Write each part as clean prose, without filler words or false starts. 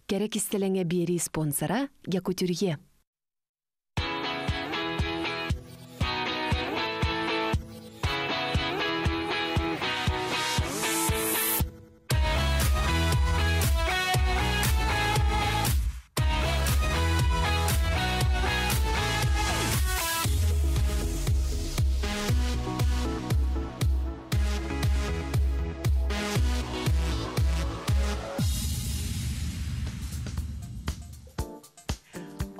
Керек истелеңе бери спонсора Якутюрье.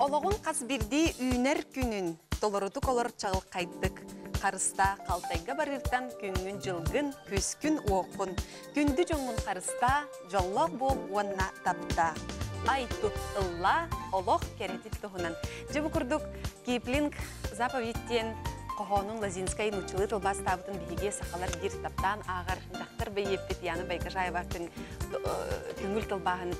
Олығын қас бірді үйнер күнін толырыты колыр чағыл қайдық. Қарыста қалтайға барыртан күнін жылғын, көскін оқын. Күнді жоңын қарыста жоллақ бол уанна тапта. Ай тұт ылла олық керетіп тұғынан. Жебі күрдік Киплинг заповеттен Қоғаның Лазинскай нұчылы тылбас табытын бейге сақалар бір таптан ағар жақтыр бейеппет яны Байгажаевақтың күңіл тылбағын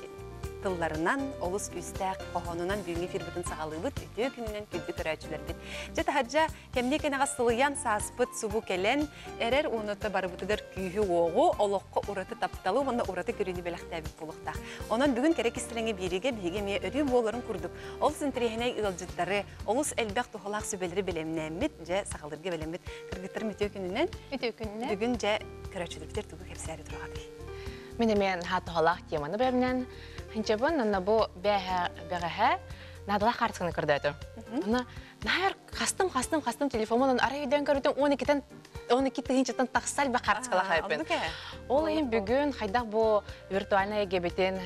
тылларынан олыс үстәк қоғанынан бүйіңе фирбітін сағалыбыт, үтіе күнінен күлді көрәчілерден. Жет хаджа кемнекен аға сылыян сааспыт субу келен, әрер оныты барыбытыгар күйі оғу, олыққы ұраты тапталу, онда ұраты көріні беліқтәбіп болықтақ. Онан бүгін керек істіліңе береге бейге ме өрі боларын күрдік. Ол сінтірегіне ұлжыттары, олыс әлбәқ тұғылақ сөбелері белемнәмет, жа сағалдырге белемет. Кіргіттірім үтіе күнінен бүгін жа көрәчіліктер тұғы кепсәрі тұрғады. Мен хатығалақ теманы бәрінен Хинчабон, анна бу бәғәһә надала қартығыны кірді әді. Нағыр қастым телефонын ара үйден көрдім, 12 тігіншеттен тақсал бә қартықалақ әйпен. Ол ең бүгін қайдақ бұ виртуальна егебетен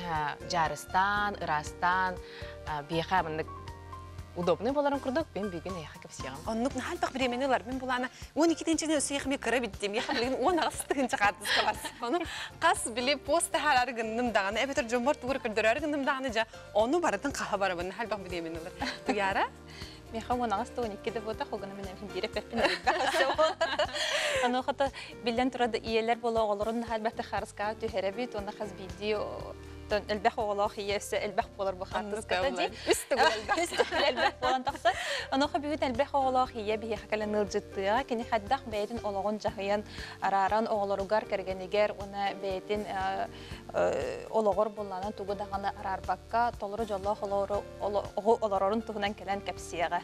жарыстан, ырастан, бейқа бұндық удобный боларын күрдік, мен бүгін аяқа кеп сияғым. Оннық нағалбақ біременілер, мен бұлана 12-тенчені өсіяқыме кірі біттем, еқа білген 10 ағыстығынша қартысқа бас. Оны қас біле посты әрі гынным дағаны, әбетір жомбар туғыр күрдір әрі гынным дағаны жа, оны баратын қаға барабын, нағалбақ біременілер. Тұяра? Меха 10 ағысты 12-де бота, қолғаны мен әмін беріп бәппін әрі. Оны қыты білден тұрады иелер бола оларын нағалбақты қарысқа түйері бейт, оны қаз видео البح والله خياس البح بولر بخاطر كتدي استقبل البح بولن تخسر أنا خبيت البح والله خيا به حكلا نرجطيا كني حدق بيتن أولغون جهيان أراران أولروجار كرجنيجر ونا بيتن أولغور بولنا توجد عنا أرار بكا تولرج الله أولرون تهنن كلام كبسيرة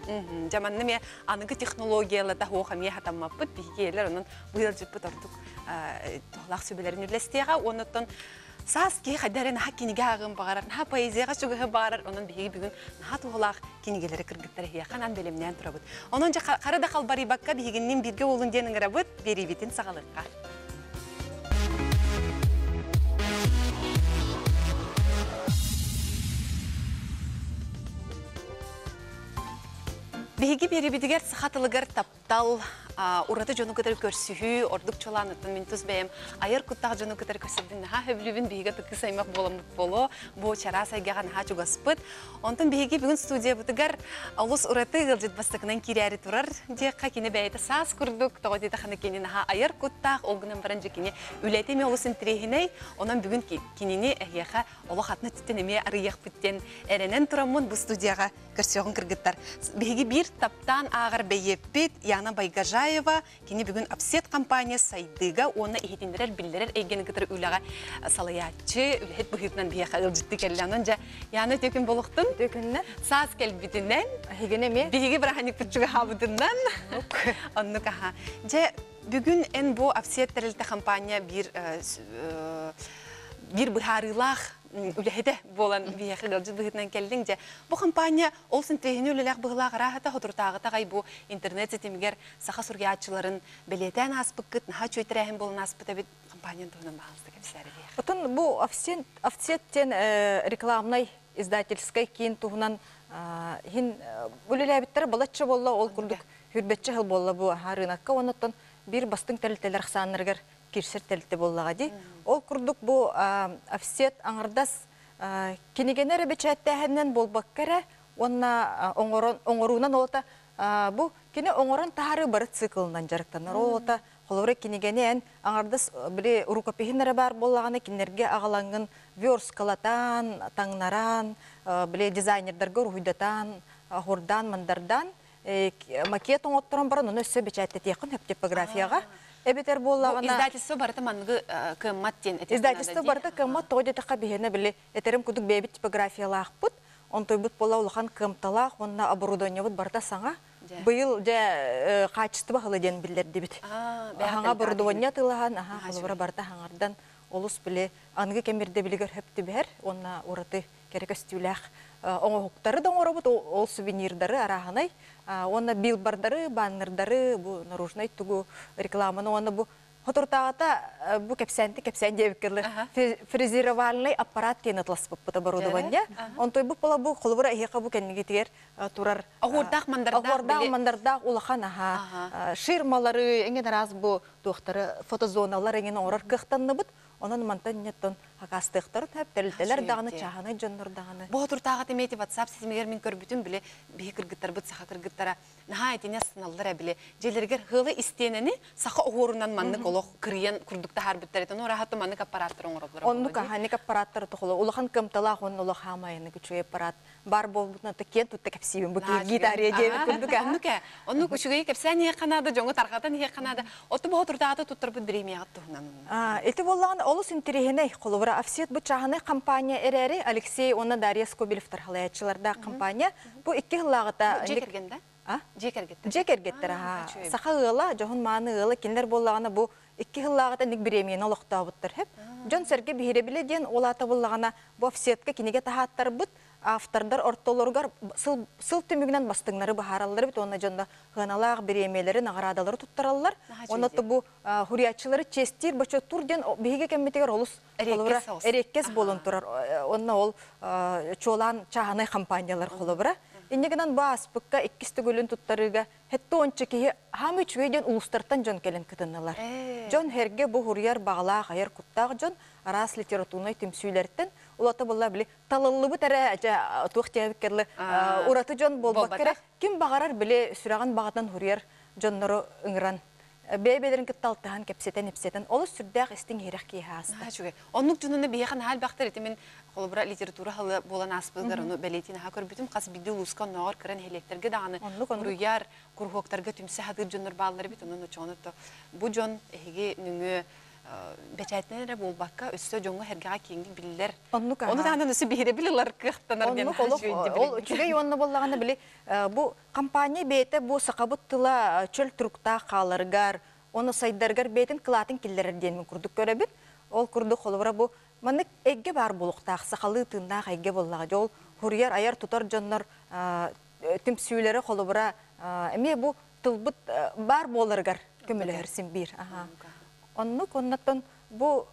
جمعنا ميا أنا كتكنولوجيا لا تهو خمية حتى ما بد بيجي لرنن ويرجع بتردك تهلاق سبلرين الاستيرا ونتن Саски хадары наха кинигагын багарар, наха поэзияга чугы багарар, онун биги бүгүн наха тухлак кинигелери кыргыттар хиякан белемнен турабыт. Онун жа карада калбари бакка бигиннин бирге болун денин грабыт, берибитин сагалыкка. Биги берибитигер сахатылыгар таптал ураты жону кытар көрсүхү, ордук чоланыттын мен туз бэм, айыр куттак жону кытар көрсүбдүн наха хөблүбүн биге тыкы саймак боламыт боло, бу чара сайгага наха чугаспыт. Онтон биги бүгүн студия бутыгар алус ураты гылжыт бастыкынан киряри турар, же какине бәйті саас курдук, тоғыды таханы кені наха айыр куттак, олгынан баран же кені үлетеме олусын тирехиней, онан бүгүн кенini әйяха олу хатны түттен эме арыяк бүттен әренен турамын бу студияга көрсөғын кыргыттар. Биги бир таптан ағыр бәйеппет, яна Байгажаева, кені бүгін Апсет компания сайдыға, оны ehетіндерер, білдерер, әйгені кітір үліға салаятчы, үліхет бұхытынан бияқа үлжітті кәлілянын жа, яны төкін болуқтын, саас кәлбітінен, бигі біраханик пүтчігі хабыдынан, онны қаға. Жа, бүгін ән бұл Апсет тәрілті компания бір бұхарылақ, үләһеде болан бияқы галжы бұғытынан келдің же. Бұл компания олсын тәйіні үліләқ бұғылақ рахата құтыртағы тағай бұл интернет сетемігер сақа сүргеатчыларын білетен аспыққыт, наға чөйтірәхін болын аспыта бет компаниян тұғынан бағылысты кәпсәрі бияқ. Отын бұл офсеттен рекламнай издательскай кейін тұғынан үліләбіттері балатшы болла ол күрдік хүрбетші хыл болла бұл рынаққа, оныттан бір бастың тәлітелер қсаныргер кирсер тәлітті боллаға дей. Ол күрдік бұл офсет аңырдас кенегенері бечәттәхінен болбақкәрі, онна оңыруынан олата бұл кені оңыран тағары бары циклынан жарықтаныр. Олата қолыры кенегенен аңырдас біле ұрукапехінері бар боллағаны кенерге ағалаңын верскалатан, таңнаран, біле дизайнердерге ұрғыдатан, ғұрдан, мандардан макет оңыттырын барын, оны өсі бечәтті текін өп типографияға. Эбетер боллагана. Издательство барыта манғы кыммат ден. Издательство барыта кыммат тоғы детақа бейіне біле. Этерім күдік бейбіт типографиялақ бұд. Он той бұд бола улахан кымталақ, онна оборудование бұд барыта саңа. Бұйыл де качество хылы ден білдер дебіт. Хаңа оборудование тылаған, хылыбыра барыта хаңардан олыс біле. Аңғы кемерде білігер хөпті бәр, онна ораты керек өстіләқ. Оңғықтары да оңыры бұд, ол сувенирдары арағынай. Онна билбардары, баннердары, бұ наружнай тұғу рекламаны, онна бұ Хотуртағата бұ кепсәнді дебіккерлі фрезеровальный аппарат кен атлас бұппыт оборудование. Он той бұппыла бұ қолыбыра еқа бұ кәнеге тегер тұрар. Ағордақ мандардақ улахан ширмалары, әңген раз бұ туқтары фотозоналар әңген оңырар қықтанны бұд. Онын мантан неттон хақастықтарын әп тәрілтелер дағыны, чағаны, жонныр дағыны. Бұл тұртағат еметі WhatsApp сетімегер мен көрбітін біле бейі кіргіттар бұд, сақа кіргіттара. Наға әтене сыналдыра біле. Желергер ғылы істенені сақа оғырынан манны қолық кірген күрдікті харбіттар етін. Ора хаты манны аппараттар оңырабылар. Онны қағаны аппараттар тұқылы. Улахан кымталақ, оны ұлық хамайыны күчуе аппарат. Бар болбытына тұкен тұтты кәпсейбін. Бұты гитария дебі күрдік. Оны күшіге кәпсән ең қанады, жоңы тарқатан ең қанады. Оты бұл тұртағаты тұттыр бұд біремеғат тұғынан. Олыс интерегеней қолыбыра офсет бұл чағыны компания әрәрі Алексей оны Дарья Скобелевтар халаятчыларда компания. Бұл 2 ғылағыта... Жекергенді? Жекергеттір. Сақа ғыла, жоғын маны ғылы кендер болағына бұл 2 ғылағыта нек біремейін олықта бұттыр. Жон сәрге бейре біле ден олата болағына бұл офсетке кенеге тағаттар бұд. Автордар ортолоргар сыл түмігінен бастыңлары бағаралары бит, оны жонда ғаналақ біремелері, нағарадалары тұттаралар. Онаты бұл хуриятчылары честер, бачы турден бейге кәмметегер олыс әреккес болын тұрар. Онына ол чолан чағанай компаниялар қолыбыра. Иннегінен бас бұққа 2 көлін тұттарыға хетті ончы кейі хамы чуейден ұлыстартан жон келін күтінілар. Жон herге бұл хурияр бағалақ айыр құттақ жон арас литературной түмсүйлерттен улаты болла білі талылы бұт әрі туық тәбіккерлі ұраты жон болбақ керек. Кім бағарар білі сүраған бағатан хурияр жоннары ұңыран. Бәйбелерін кітталтыған кепсетен епсетен олы сүрдәқ істің ерек кейі асты. Онық жүніне бейхан хал бақтыр етімен қолыбыра литература халы болан аспыздар, оны бәлейтін аға көрбітім қас биді ұлысқан нағар кірін хелектерге дағаны ұруяр, күрхоқтарға түмсі хадыр жонлар бағылары бет, оның ұчағынықты. Бұ жон әйге нүңі бәчәйтінері болбаққа өсі жоңғы әргеға кейінгі білілер. Оны дағынан өсі бейре білілер қықтанарген. Чүгей онны болағаны білі, бұл компания бейті бұл сақабыттыла чөл тұрықта қаларғар, оны сайдарғар бейтін қылатын келдерден мен күрдік көребін. Ол күрдік қолыбыра бұл, мәнік әйге бар болуқтақ, сақалы тыңдақ әйге болаға. Жол хұрияр аяр тұтар жонлар түмсүйлері қолыбыра, әме бұл тұлбыт бар боларғар көмілі әрсін бір. Оннук оннаттан бу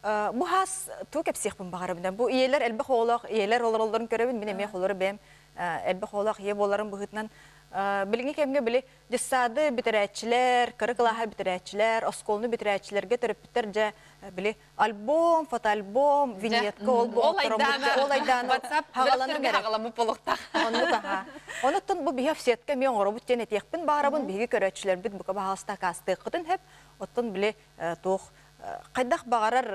хас ту кепсихпин багарабын. Бу иелер элбе холак, иелер оларын көрөбүн, мен эме холары бем элбе холак ие боларын быгытнан билиңи кемге били жесады битерәчләр, кырыклаха битерәчләр, осколны битерәчләргә төрөптер жа били альбом, фотоальбом, виньетка ол айдан хагаланып болуктак. Оннуктан бу бия сетке мен оробут тене текпин багарабын, биги көрөчләр бит бу кабаста касты кытын хеп оттон биле тоқ қайдақ бағарар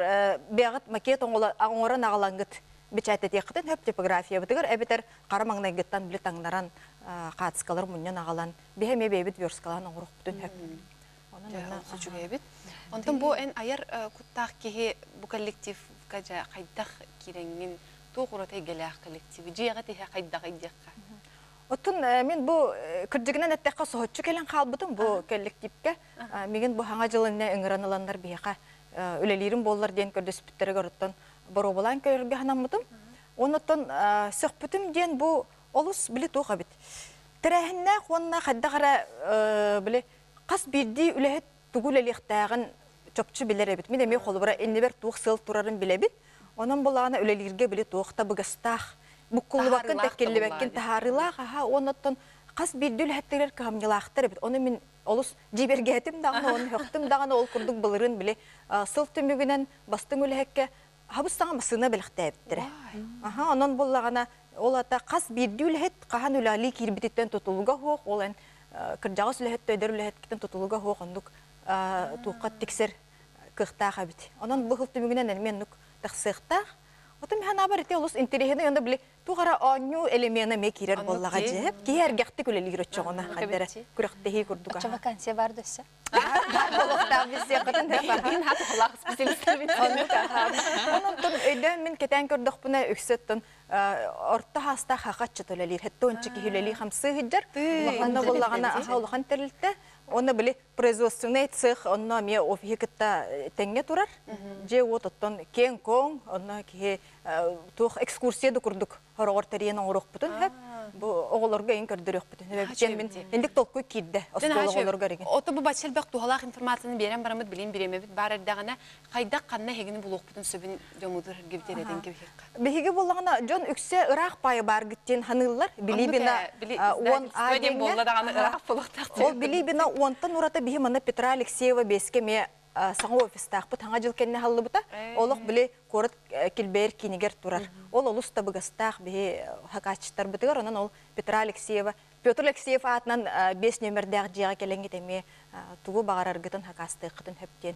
бәғыт макет оңырын ағалаңғыт бечәйті текітін хөп типография бұтығыр әбетер қарамаңнай гыттан білі таңдаран қатысқалар мұнен ағалан бәйме бәйбіт верскалан оңырық бұтын хөп. Онтын бұл ән айар құттақ кеге бұл коллектив қайдақ кереңін тоқ ұратай gəlәқ коллективі жеға тегі қайдақ айдеққа. Оттун мен бу кырдыгынан әттәкка соһотчу келен калбытым бу коллективке. Меген бу хаңа жылына ыңыраныландар бияка үлелерим боллар ден көрдөспүттерге ороттон боро болан көргө ханамытым. Оноттон сөхпүтүм ден бу олус биле тока бит. Тирәһиннә хонна хаддагара биле кас бирди үлеһет тугул элехтагын чопчу билер бит. Мен эме холбара эннебер тук сыл турарын биле бит. Онан булана үлелерге биле токта быгыстах Буккулы бакын тәккелі бәккен тахарылақ, оныттан қас бирділ әттігер кәмнелақтыр бит. Оны мен олыс жибергетім дағаны, оны хөқтім дағаны ол күрдік бұлырын біле. Сыл түмігінен бастың өлі әкке хабыстаңа масына біліқті әбіттірі. Онын болағана ол ата қас бирділ әт қахан өлі али кербітеттен тұтылуға хоқ, ол ән кіржағыз өлі әтті өдер өлі әткеттен тұтылуға хоқ, ондық туқат тексер қықтақ әбіт. Онын бұғыл түмігінен әнмен нүк тақсықтақ. Отым хан абар ите олус интерехене янда биле тугара аню элемена ме кирер боллага жеп киер гахты күлелир очогона хаддара күрәхтеһи курдуга. Ача вакансия бар дөсө. Болокта bizse кытын да бар. Мен хат холак специалисттер бит. Онтон өйдөн мен кетен көрдөх буна өксөттөн орта хаста хакатчы төлелир. Хеттончы кихилели хамсы хиджар. Аны боллагана ахалхан терилте. Оны биле производственный цех, онна ме офихикта теңге турар. Же оттон кен кон, онна ки тух экскурсия да курдук. Хорогор терен орок бутун хеп. Бу оголорга ин көрдөрөк бутун. Мен мен эндик толку кидде. Оголорга реген. Ото бу бачелбек тухалак информацияны берем барамыт билим биремебит бар дагана кайда канна хегини булук бутун сөбүн жомудур гибтереден кебек. Беге боллагана жон үксе ырак пай бар гиттен ханыллар билибина он адем болла даганы ырак булуктак. Ол билибина онтан урата бихи мана Петра Алексеева беске ме саңа офистақ бұт, аңа жыл кенне халлы бұта, олық біле корыт келбейр кинегер турар. Ол олуста бұғастақ бихи хакачтар бұтығар, онан ол Петра Алексеева, Петр Алексеев атынан 5 нөмірдәғ жиға келенге теме туғы бағарар гытын хакасты қытын хөптен.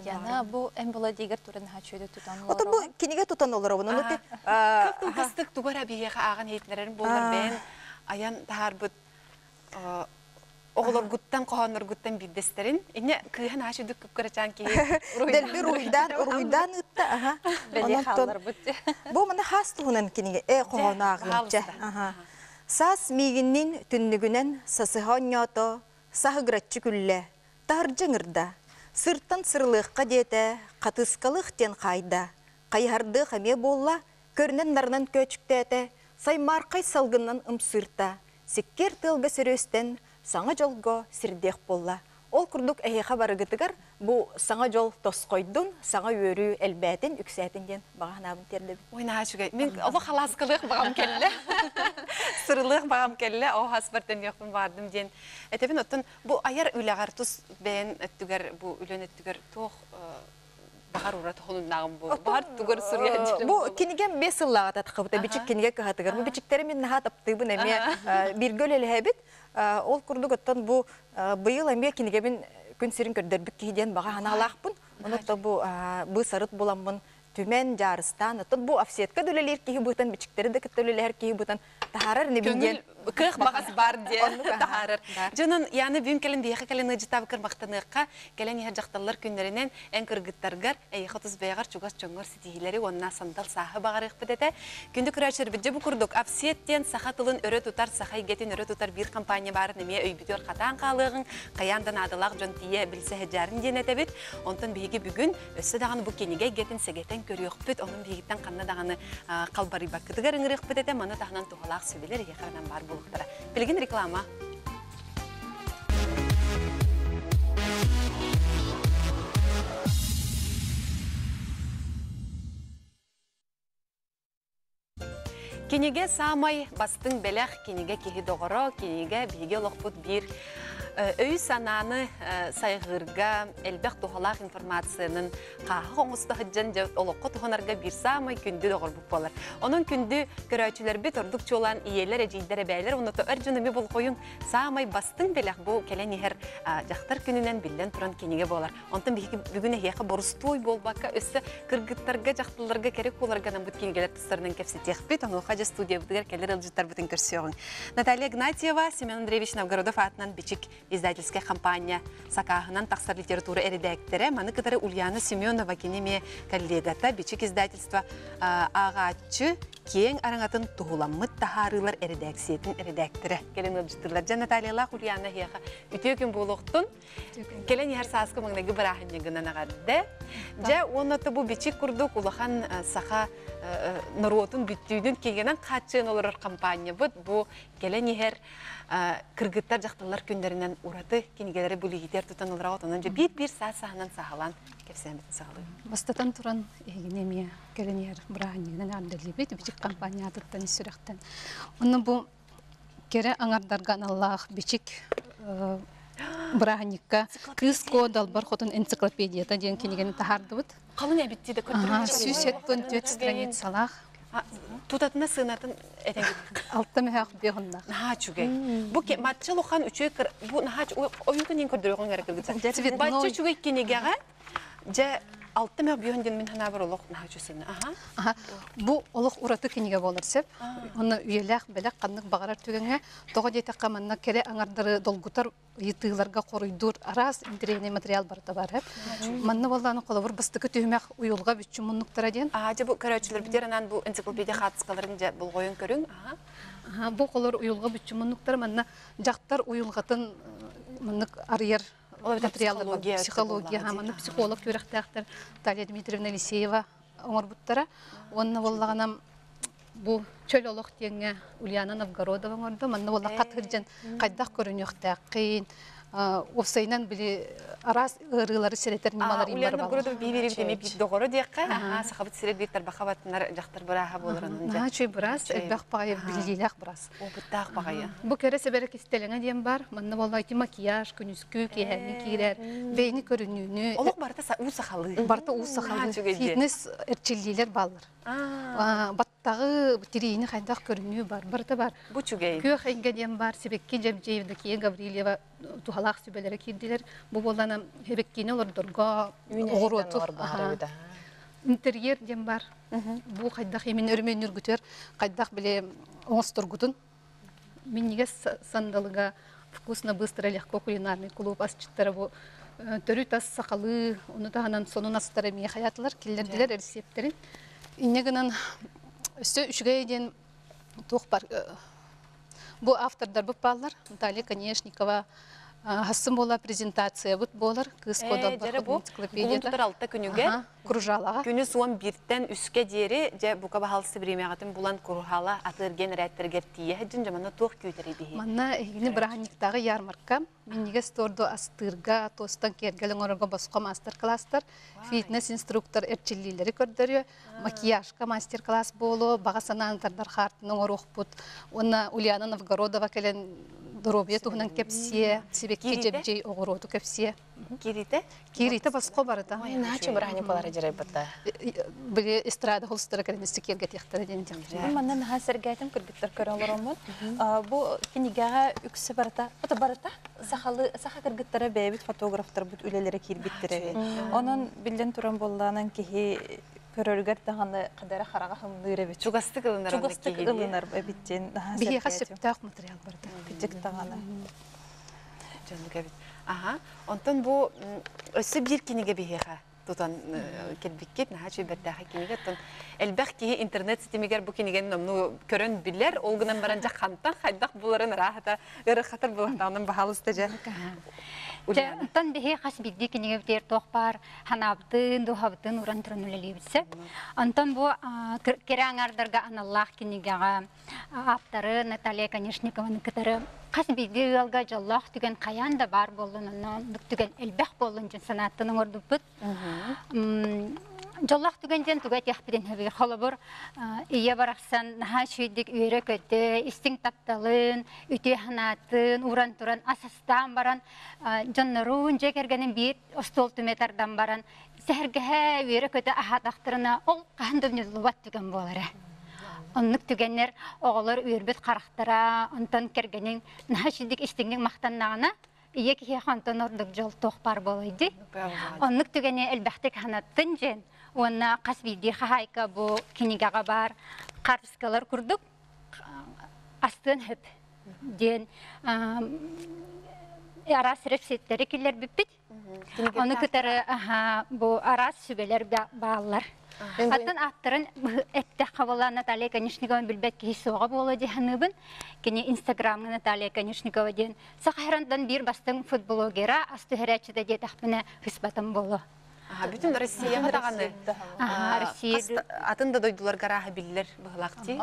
Яна бу эмбола дигер туран хачөйді тұтан олар. Ота бұ кинеге тұтан олар оғын. Көп тұлғастық туғара бейеға ағын хейтлерін болар бән, аян тағар бұд оғылар гуттан, қоғанлар гуттан биддестерін. Ине күйін ашы дүк көп көрачан кейі. Дәлбір ұруйдан ұтты. Бәле қалар бұд. Бұл мұны хас тұғынан кенеге, қоғаны ағылынча. Сас мигиннин түннігінен сасыған ято, сағыгратчы күлі, тағыр жыңырда, сырттан сырлыққа деті, қатысқалық тен қайда, қайхарды қаме болла, көрінен нарынан көчіктәті, саймарқай салғыннан ұмсырта, сіккер тылғы сөрөстен, саңа жолго сирдех болла. Ол күрдік әйеға барығытығар, бұл саңа жол тосқойдың, саңа өрі әлбәтін, үксәтінден баған абын терді. Ойна жүгей. Мен олы қаласқылық бағам келі. Сырылық бағам келі. О, хаспартын еқпін бардым ден. Әтебін оттын, бұл аяр үләғар тұс бәйін өттігер, бұл үлен өттігер тоқ бағар ұра тұқынындағым бұл. Бағар түгір сұрия жүрім бұл. Бұл кенеген 5 ұллаға татқыбыта, бічік кенеге кағатығар. Бұл бічіктері мен наға таптығын әме біргөл әлі әбіт. Ол күрдік өттін бұл бұйыл әме кенегебін күн сирин көрдөрбүк кийден бага ханалаакпын. Онотто бу сарыт буламмын түмен жарыстан. Отот бу офсетка дөлелер кийи бутан бичиктери де көтөлелер кийи бутан тахарар небинген. Кых багас бар де тахарар. Жонун яны бүн келин бияка келин ыжытап кырмактаныкка келен яр жакталар күннөрүнөн эн кыргыттаргар эйхотус беягар чугас чоңгор ситилери онна сандал сахы багарык бедете. Күндү күрәчер бит бу курдук офсеттен саха тылын өрө тутар сахай гетин өрө тутар бир компания бар неме өйбүтөр катан калыгын каяндан адылак жон тие билсе хежарын денетебит. Онтон биги бүгүн өссө даганы бу кенеге гетин сегетен көрөкпүт. Онун бигиттен канна даганы калбары бакытыгар ыңырык бедете. Мана тахнан тухалак сөбелер яхардан бар булуктара. Билгин реклама. Кенеге самай бастың белех, кенеге кеги доғыро, кенеге биге лоқпут бир өй сананы сайғырға, әлбәқ тухалақ информацияның қағы қоңысты хыджан олыққа туханарға бір самай күнді доғыр бұқ болар. Оның күнді көрәчілер бет ордық чолан иелер, әжейдер, әбәйлер, оныты өрджіні бұл қойын самай бастың белех бұл кәлен ехер жақтар күнінен білден тұран кенеге болар. Онтын бүгін әйеқі борыстой болбаққа өсі кыргыттарға, жақтыларға керек оларға бұд кенегелер тұстарынан кәпсі текпет, оны қажа студия бұдығар кәлер ылжыттар бұтын көрсеуін. Наталья Гнатьева, Семен Андреевич Новгородов атынан бичик издательская компания Сакахынан тақсар литература эридәктері. Маны кытары Ульяна Семенова кенеме коллегата бичик издательства ағатчы кең араңатын туғыламмыт тахарылар эридәксиетін эридәктері. Келен ылжыттырлар. Жа Наталья Ульяна хеға үте күн болуқтын. Келен ехар саскы маңнағы бірахын егінен ағады. Жа оныты бұл бичик күрдік улахан сақа наротын бүттүйдің кегенен қатшын олар компания бұд. Бұл келен ехер кыргыттар жақталар күндерінен ураты кенегелері бүлігетер тұтан олар ауытынан жа бит-бир сағынан сағалан кепсәметін сағалай. Бастатан тұран егінеме кәленер бірағынегінен ардалебет, бичік компания атыттан сүректен. Оны бұл кере аңардарған Аллах бичік бірағынекка кыско далбар хотын энциклопедията ден кенегені тахарды бұд. Қалың әбітті де көрдірін? Сүйсеттен 4 страницалақ. Тутатына сынатын әтенгеді? Алтта мәхақ беғыннақ. Наға чүгей. Бұл матчал оқан үшөй кір, бұл наға ойынғы нен көрдірі оған әрекілгіді. Батчы чүгей кенегеға, жа Алты мә бүйөнден мен хана бір олық нағачусыны. Аха. Бу олық ураты кинеге болар сеп. Оны үйеләк, беләк, қаннық бағарар түгенге. Тоғы дейті қаманна кере аңардары долгутар етігілерге қорыйдур. Арас интерейне материал барда бар. Манны болданы қолабыр бастықы түймәк уйылға бүтчі мұннықтара ден. Же бұл көрәтшілер бітерінен бұл энциклопедия қатысқаларын же бұл қойын көрің. Бу қолар уйылға бүтчі мұннықтар манна жақтар уйылғатын мұннық арьер материалдар, психология, манна психолог көрәқтәқтір Талия Дмитриевна Лисеева оңыр бұттара. Онны болағанам бу чөл олық теңе Ульяна Новгородова оңырды. Манна болақ қатыржан қайдақ көрінеқтәқ қиын. Осайнан біле арас ырылары сиретер немалар имар Ульяна Новгородова бейбері бітеме бейт доғыры дейққа. Сақабыт сирет бейттар бақабаттынар жақтар бұраға болырын. Чөй бұрас, әлбәқ бағайы білгейләқ бұрас. Бұттақ бағайы. Бұ кәрі сәбәрі кестеліңі дем бар. Манна болайты макияж, күнүскү, киһәни киирер, бейни көрінүні. Олық барда ұсақалы. Барда ұсақалы. Фитнес әрчеллейлер балыр. Баттағы тирейіні қайдақ көрінү бар. Барда бар. Бұ чүгей. Көк әйінге дем бар. Себекке Жабжеевді кейін Гаврилева тухалақ сөбелері керділер. Бұ болана хебеккені олардырға оғыротық. Интерьер дем бар. Бұ қайдақ емен өрмен үргітер. Қайдақ біле оңыстыргудын. Мен неге сандалыға вкусно, быстро, легко кулинарный клуб асчыттары бұ. Төрі тас сақалы, оны тағанан сонun астары мей хаятылар, келерділер рецептерін. Иннегінен өсі үшіге еден тоқ бар. Бұ автордар бұп балар. Наталья Конешникова. Хасын бола презентация бұт болар. Кыз кода бар энциклопедияда. Тұтар алты күніге. Кружалаға. Күні суан бірттен үске дері, же бұқа бағалысы біремеғатын бұлан күрғала атырген рәттергер тие. Әджін жамана тоқ көйтері бейі. Манна егіні бірағанниктағы ярмарка. Мен неге сторды астырға, тостан кергелің орынға басқа мастер-кластар, фитнес-инструктор әрчеллейлері көрдірі, макияжка мастер-класс болу, баға сананытардар қартының оруқ бұд. Оны Ульяна Новгородова кәлін дұробия тұғынан кәпсие, себекке жебжей оғыроду кәпсие. Кириті? Кириті басқа барыда. Ой, наче бірағаны болары жарай бұтта. Біле эстрада холстары кәріністі керге тектері ден тектері. Маннан хасыргайтым кыргыттар көрі оларомын. Бұ кенегеға үксі барыта. Бұта барыта. Саха кыргыттары бәйбіт фотографтар бұт үлелері кейлбіттірі. Оның білден тұран болғанын кеге көрөргер тағаны қадары қараға хымдыр әбет. Чугасты қылынар оны кейлі. Чугасты қылынар әбеттен. Бейеға сөптақ материал барыда. Күтік тағаны. Жанлық әбет. Онтан бұ өсі бір кенеге бейеға тұтан келбеккет, наға жөй бәрдәға кенеге. Әлбәқ кейі интернет сетемегер бұ кенеген көрін білер, олғынан баран жақ қамтан қайдақ бұларын рахата, өрі қатыр бұландағының бағалысты жа. Тон бихе хас бидди кинеге битер тоқпар ханабдын духабдын уран туран үлелебитсе. Антон бу кераңардырга аналлах кинегега аптары Наталья Конешникованы кытары хас бидди алга жаллах түген қаян да бар болуынан түген элбэх болун жин санаттының ордуппут. Жоллах түгенден түгәт яхпиден хәбе халабыр ия бараксан наха шүйдик үйрө көтө истин тапталын үтө ханатын уран туран асастан баран жоннорун жекергенин бир остол түметардан баран сәргәһә үйрө көтө ахатактырына ол кандымны лубат түген болары. Оннук түгеннер оголор үйрбет карактара онтон кергенин наха шүйдик истиңнең мактаннагына ия кихе хантон ордук жол тоқпар болойды. Оннук түгене элбәхтек ханаттын жен Онна қасбиди хахайка бұ кенегаға бар қарыскалар күрдік астын хөп ден арас репсеттері келер бүппет. Оны күтәрі бұ арас сүбелер бағалар. Атын аттырын әтті қабала Наталья Конешникова білбәт кейсуға болы деханыбын. Кені инстаграмны Наталья Конешникова ден. Сақайрандан бір бастың футбологера асты хәрәтшіде де тақпіне хүсбатым болы. Бүтін Россияға тағаны. Атын да дойдулар ғараға білілер бұғылақты.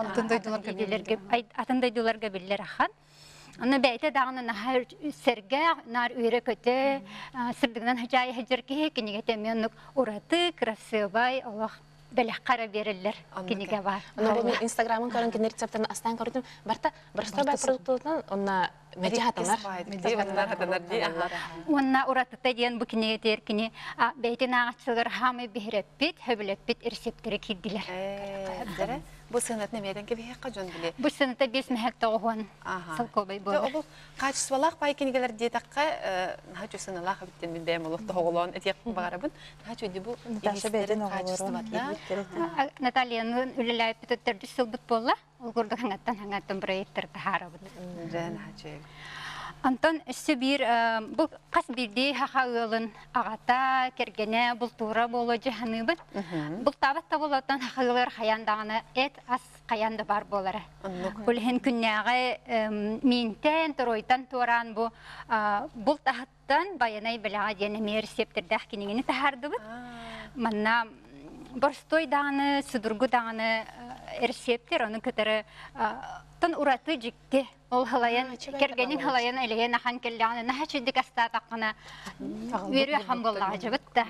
Атын дойдуларға білілер ақан. Аны бәйті дағыны нағар сәрге, нар үйрі көті, сырдығынан хәжайы хәжірге кенеге менік ұраты, красывай, олақ бәліқ қара берілер кенеге бар. Оны бұл инстаграмын көрін кенер рецептерін астан көрдім. Барта, бірісті бәй продуктылығынан, онына Мәче хатанар. Онна уратыта диен бу кинеге теркини бейтин агачылар хамы бихреппит, хөбөлеппит рецепттери киддилер. Бу сынат немеден кебе кажон биле. Бу сыныта 5 мехекта огон. Салкобай бу. Ол качестволах пайкинигелер диетакка хачу сыналах биттен мен бем олук тоголон этек багарабын. Хачу ди бу качестволар. Натальяны үлеләп биттерди сылбыт болла. Ол гурда хангаттан проекттер тахарабын. Жан хачу. Антон өссө бир бу кас бирди хахагылын агата кергене бул тура боло жаханыбыт. Бул табатта болотан хахагылар хаяндаганы эт ас каянда бар болары. Бул хен күннәгы минтен торойтан туран бу бул тахаттан баянай белага дене мерсептердах кинигини тахардыбыт. Манна борстой даганы, судургу даганы рецептер аны көтөрө тон ураты жикти. Ол халаян кергенин халаян элеген ахан келланы нахачыдык астатакына бере хам боллага жабытта.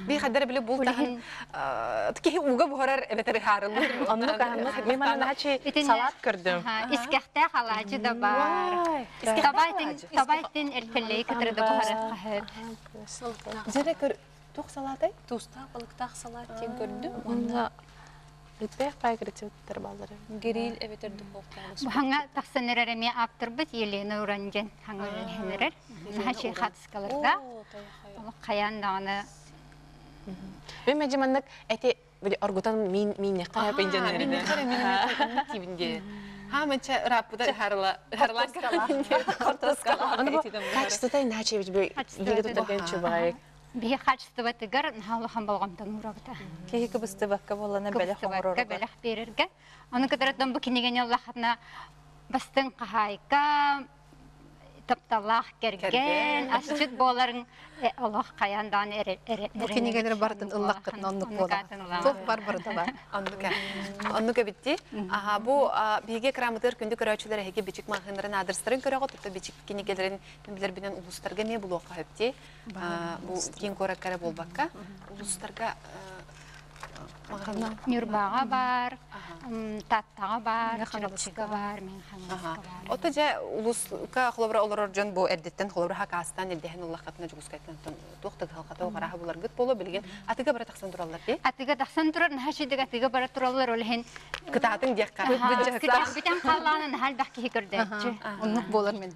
Би хаддар биле бул тахан тки уга борар эбетер харылыр. Анны канны мен мана нахачы салат көрдүм. Искехте халачы да бар. Табайтын элтелей көтөрдө бар. Жере көр тук салатай? Туста балыктак салат тен көрдүм. Онда Литбек пайгрецептер балдары. Гриль эбетерди болтабыз. Бу ханга таксанереме аптырбыт Елена Уранжен хангылын хенерер. Нахачы хатскаларда. Ол каяндаганы. Мен мәҗиманнык әте били аргутан мин яка пенҗенерде. Тибинге. Хамача рапуда харлан картоскала. Аны качествотай нахачы били тутырган чубай. Бие качество тигар халыхан болгомтан урабыта. Кейки быстыбакка болана бәле хоңорорга. Бәле берерге. Аны кадәрдән бу кинеген Аллаһына бастын кахайка тапталах керген ашчыт боларын Аллаһ каяндан эре. Бу кинигелер бардын ыллаккытын оннук бола. Топ бар барда бар. Аннука битти. Аха бу биге крамытыр күндү көрөчүлөр эге бичик махындырын адырстырын көрөгө туту бичик кинигелерин билер менен улустарга не було кайыпти. Бу кин кораккара болбакка улустарга Нюрбага бар, таттага бар, чырчыга бар, мен ханга бар. Ота же улуска холобра олорор жон бу эрдеттен холобра хакастан элдехин уллакатына жугускайтан токтог халката огара булар гыт боло билген атыга бара таксан тураллар бе. Атыга таксан турар нахашидыга атыга бара тураллар ол хен. Кытатын декка. Битен калланын хал бакки хикердечи. Оннук болар мен.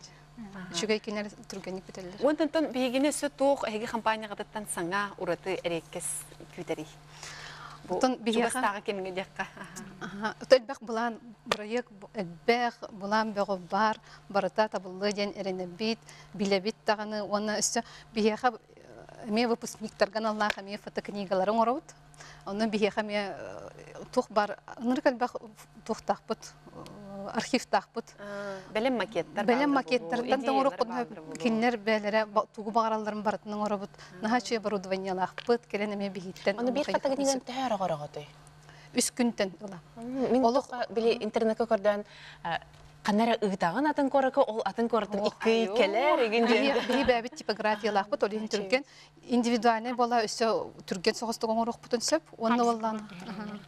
Шугай кинер турганик бителер. Онтон бигине сөтөк эге компанияга даттан саңа ураты эреккес күтери. Тон бигестага кемге декка. Төлбәк булан проект элбәк булан бәгы бар, барата табылды ден эренебит, билебит таганы, оны өстө бигеха ме выпускниктарган Аллаха ме фотокнигаларын орот. Оны бигеха ме тух бар, ныркалбак тухтакпыт, архив тахпыт. Белем макеттер. Белем макеттерден тоңорок кинер белере тугу багараларын барытның оробут. Нахачы оборудование лахпыт, келенеме бигиттен. Аны бир фотографияны тәһәр агарагаты. 3 күнтен ула. Мин олук били интернетке көрдөн канара ыгытаган атын коракы ол атын коратын 2 келер эгинде. Би бәбит типография лахпыт, олин түрген индивидуальный бола өсө түрген согостуган орок бутун сөп, онны боллан.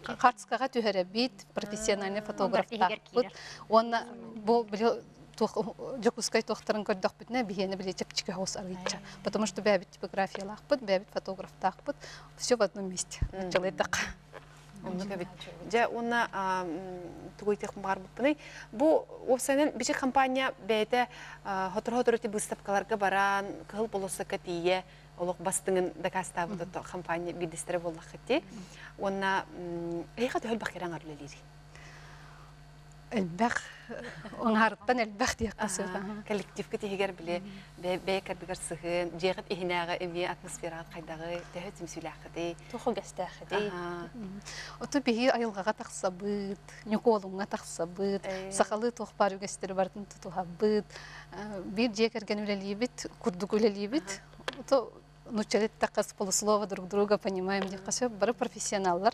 Картскага төһәрә бит, профессиональный фотограф тахпыт. Онны бу били Жокускай тохтарын көрдөх битне бигени биле чепчике хаус арыйча. Потому что бәбит типография лахпыт, бәбит фотограф тахпыт. Всё в одном месте. Чалайдак. Оннука бит. Же онна тугуйтек бар бутны. Бу опсанын бичи компания бәйте хотор-хоторти выставкаларга баран, кыл болоса катие, олок бастыңын дакаста бу компания бидистре боллахти. Онна эйха төл бакыран арлелири. Элбәк оңарттан элбәк дия касы. Коллективке тегер биле бәйкәр бигәр сыгын, җегет ихнәгә эми атмосфера кайдагы тәһәтим сүләхәди. Туху гәстәхәди. Ото биһи айылгага таксабыт, нюколуңга таксабыт, сакалы тохпар үгәстер бартын тутухабыт. Бир җекерген үлелибит, курдук үлелибит. Ото нучелет такас полуслова друг друга понимаем, ди касы бары профессионаллар.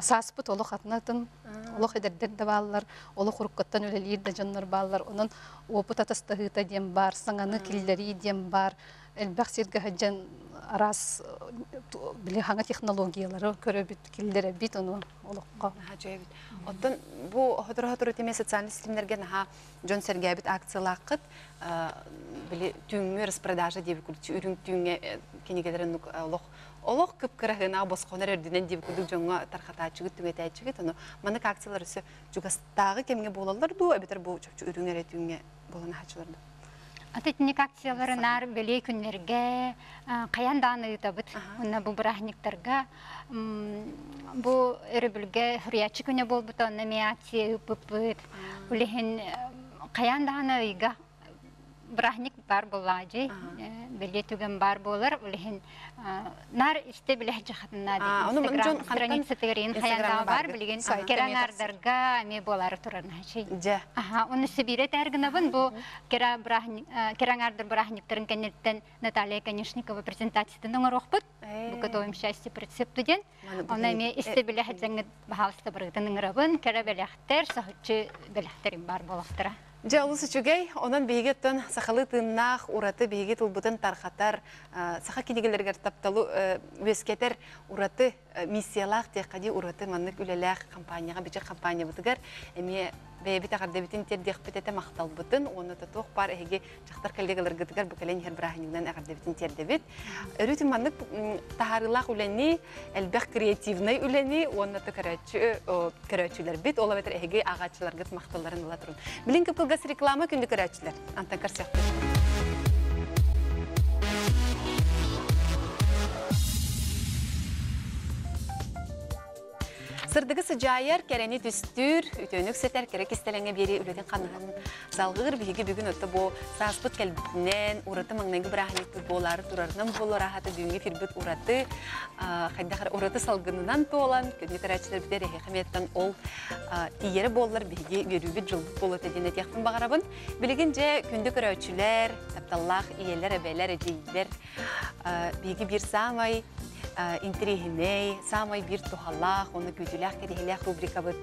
Саспыт олох атнатын, олох эдердер да баллар, олох уруккаттан үлелир да жаннар баллар, онон опыт атастагыта дем бар, саңаны киллери дем бар, элбэх сиргэ хаджан арас биле хаңа технологиялары көрөбүт килдере бит ону олокко. Жайбит. Оттон бу хотор теме социальный системлерге наха Джон Сергейбит акциялакыт биле түңгө распродажа деп күрчү үрүң түңгө кенегелерин олох кыпкырагына босқонар өрдүнен деп күдүк жоңга тархатачыгы түңетечиги тону манык акциялар өсө жугастагы кемге болалар ду абитер бу чөпчү үрүңөр түңгө болон хачыларды. Атетник акцияларынар беле күннерге каян дааны табыт. Уна бу брахниктарга бу өрөбүлгө хурячы күнө болбут аны акция үпүп. Улехин каян дааны ыйга брахник бар болажы. Беле түгөн бар болар. Улехин нар исте биле жахатына Инстаграм страница тегерин каян бар билген кераңардарга эме болары туран хачы. Жа. Уну сибире тергинабын бу кераңардар брахниктарын кенеттен Наталья Конешникова презентациядан оңорохпут. Бу готовим счастье по рецепту ден. Она эме исте биле хатсаңы бахалста барыгытын ыңырабын, кере беляхтер, сахычы беляхтерин бар болактыра. Жалысы чүгей, онан бейгеттен сақалы тыннақ, ураты бейгет ұлбытын тархатар, сақа кенегелерге тапталу өскетер ураты миссиялақ текади ураты маннык үлеләқ компанияға, бечек компания бұтығар, әме бәйбет ағарда бітін тердеқ бітеті мақтал бұтын, оны тұтуқ бар әйге жақтар кәлдегілер гүтігар бүкәлен ер бірағыныңдан ағарда бітін терде бет. Өрүтін маннык тахарылақ үләні, әлбәқ креативнай үләні, оны тұ көрәчілер бет, ола бәтір әйге ағачылар гүт мақталарын ұла тұрын. Білін көп кылгас реклама күнді көрәчілер. Антакар сияқты. Сырдығы сыжайыр, кәрәне түстір, үтөнік сетер, кәрек істеліңе бері үлетін қанығын залғығыр бейгі бүгін өтті бұл саспыт кәлбітінен, ұраты маңнайғы бірағынекті болары тұрарынан бұл ұрағаты дүйінге фирбіт ұраты, қайдақыр ұраты салғынынан тоолан, көне көрәчілер бітер әйхаметтен ол тиері болылар бейге берубет жылбыт болы тәдені тияқтың бағарабын. Білігін же күнді көрәчілер, тапталлақ, иелер, әбәлер, әжейлер, бейге бір самай, интерегіней, самай бір тухаллақ, оны көтіләқ кәрігіләқ рубрика бұд.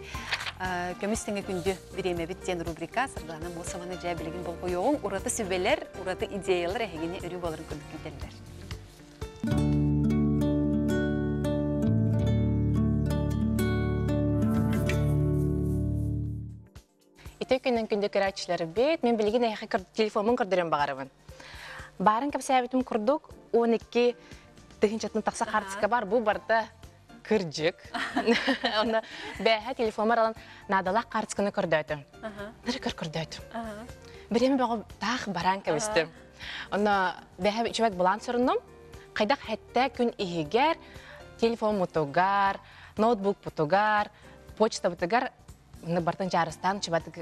Көмістіңі күнді біреме біттен рубрика, сырғана мосаманы жай білігін бол қойуғын, ұраты сөбелер, ұраты идеялар әйгіне үрі боларын күндік күнделер. Ите күннен күнді көрәтшілері бет, мен білген әйқі телефонын күрдірен бағарымын. Барын көпсәбетім күрдік, 12 тыгынчатын тақса қартысқа бар, бұл барда кірджік. Онда бәйхә телефонмар алан надалақ қартысқыны көрдәйтім. Нұры көрдәйтім. Біреме бәғі тақ баран көбістім. Онда бәйхә үшімәк бұлан сұрынным. Қайдақ хәтті күн егер телефон мұтуғар, ноутбук бұтуғар, почта бұтуғар, бартын жарыстан чебатык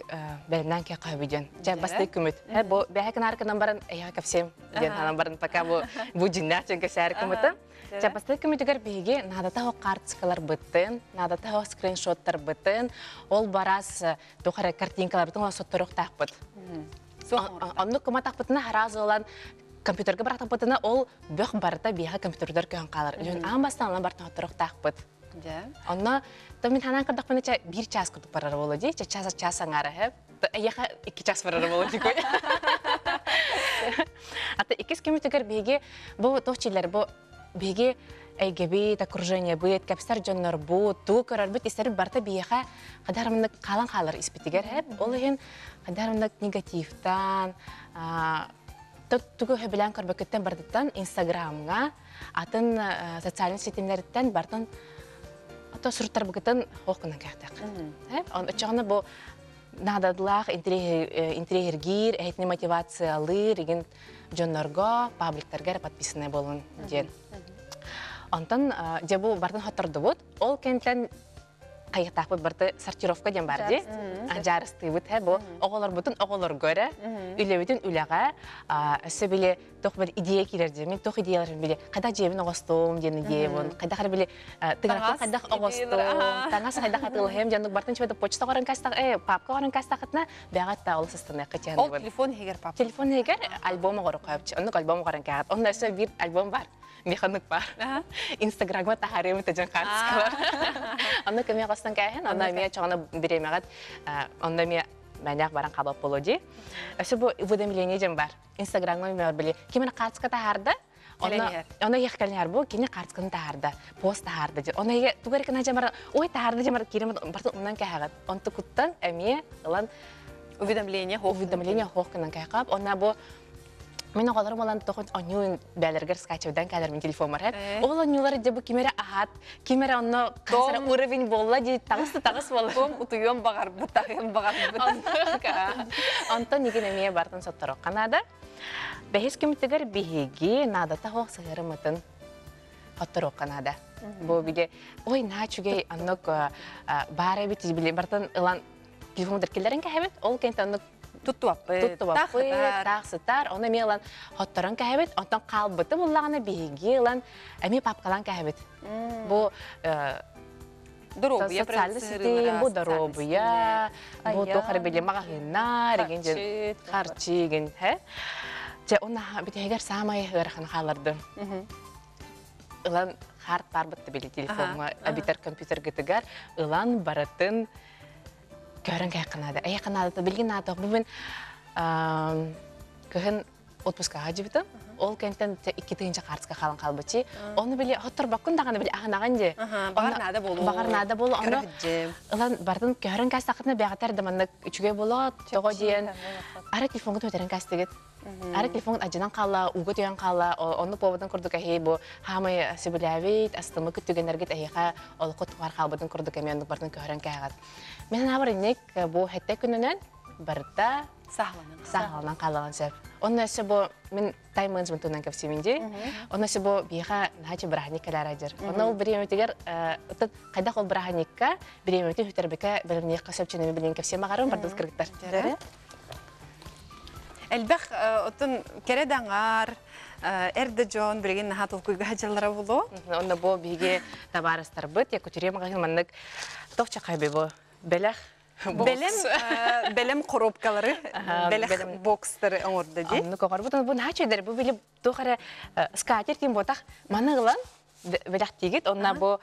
бәлімнен ке қойбеден. Жа басты күміт. Бәйхә кін арқынан барын әйға көпсем. Ден барын пока бұл жиннақтен көсі күміті. Жа басты күмітігер бейге надата оқ қартысқалар бұттын, надата оқ скриншоттар бұттын, ол барас тоқары картинкалар бұттын, ол соттырық тақ бұт. Онны күма тақ бұттына харазы olan компьютерге бірақ тақ бұттына ол бөқ барыта бейға компьютердер күйін қалар. Аң бастан олан бартын оттырық тақ бұт. Онна мен танан кырдық біне бір час күрдік барар болу дей, час аңары әп, әйеға 2 час барар болу дей кой. Ата 2 кемітігер бейге бұл тоқчилер, бұл бейге әйге бейт, окружение бейт, кәпістер жонлар бұл, туы көрар бейт, істері барта бейеға қадарымындық қалан қалар іспетігер әп, ол ең қадарымындық негативтан, түгі хөбілен көрбекеттен бардыттан Инстаграмға, атын социальный сетемлерден бартын ото сұрттар бұғытын оқынан кәқтіқ. Очағына бұл нададылақ, интерегергер, әйтіне мотивациялыр, еген жонларға, пабликтерге подписаны болын ден. Онтан же бұл бартын хоттарды бұд, ол кенттен қайықтақ бұд барды сортировка ден барды, жарысты бұд, бұл оғылар бұдын оғылар көрі, үлі бүтін үліға, өсі біле тоқ бір идея келер демен, тоқ идеяларын біле, қайда жебін оғыстуым ден идея бұн, қайда қар біле тығырақын қайдақ оғыстуым, таңасы қайдақ атылығым, жандық бартын шебеді почта қорын кастақ, папқа қорын кастақытына, бәғатта ол сыстыны қытяны бұд. Ол телефон егер пап? Телефон егер альбомы қоры қойыпчы, онық альбомы қорын кәғат. Онда өсі бір альбом бар, механық бар. Инстаграмға тахаремі тәжін қартысқалар. Онда көме қостан кәйін, онда мен чоғаны біремеғат, онда мен мәнәк баран қабап болуди. Өсі бұл уведомление жем бар. Инстаграмға мемер біле. Кемені қартысқа тахарды, оны ехкәлінер бұл, кені қартысқаны тахарды, пост тахарды. Оны еге туғарекін ажамар, ой тахарды жамар, керемет бартын ұнан кәғат. Онты күттен әме ұлан Уведомление хоққынан кәғап. Онна бұл мен оғаларым олан тоқын онюын бәлергер скачевдан кәлермен телефон бар. Ол онюлары де бұл кемері ағат, кемері оны қасыра уровень болла дейді, тағыс болла. Том ұтуйон бағар бұтағын бағар бұтағын. Онтан неген әмее бартын соттар оққанады. Бәхес кеметтігер бейге надата хоқ сығырымытын оттар оққанады. Бұл біде, ой, начугей анық бары біт біле бартын ұлан телефон дәркелерін кәхебет, ол кәнті анық Туттуаппы, тақсытар, оны мен ұлан хоттаран кәхебет, онтан қалбыты бұллағына бейге ұлан әме папқалан кәхебет. Бұл социалды сетейін, бұл дұробыя, бұл тоқары беле мағағына, қарчиген. Оны бітегер самай ғырқын қаларды. Ұлан қарт бар бұтты беле телефонға, әбитер компьютер гітігер, ұлан баратын көрін кәйқынады. Әйқынады, білген надық. Бұл мен көхін отпускаға жібітім. Ол кәнттен 2-тігінші қартысқа қалын қалбычы. Оны біле, хоттыр бақын дағаны біле ағынаған де. Бағар нада болу. Оны бардың көрін кәс тақытына бәғатар дыманды үчіге болу, тоғы дейін. Ары телефонғы төтерін кәстігет. Ары телефон ажынан қала, уғы түйен қала, оны поводан күрдік әйі бұл хамай сөбіләвейт, астымы күттігенергет әйіға олы құттығар қалбыдың күрдік әмендік бардың көрін кәғат. Мен абыр инек бұл хәтті күнінен бірді сағалынан қалаған сөп. Оның өсі бұл, мен тайм-менеджментуынан көпсеменде, оның өсі бұл бейға нәчі бірағаник кәләр әдір. Оны ол бір еметтегер, қайдақ ол бірағаникка, бір еметті хүтербекі білімнеққа сөпченеме білген көпсемағарым бардыл кіргіттар. Әлбәқ отын кәрі даңар, әрді жон білген нағат олқыйға жалара болу. Онда бұл бейге табарыстар бұд, екутүре мағағын маңнық тоқча қайбе бұл. Бәлем коробкалары, бәлем бокстары оңырды де. Оны қоғар бұд, бұл нәчейдер, бұл біліп тоқары скатер тем ботақ маны ғылан бәләқ тегет, онна бұл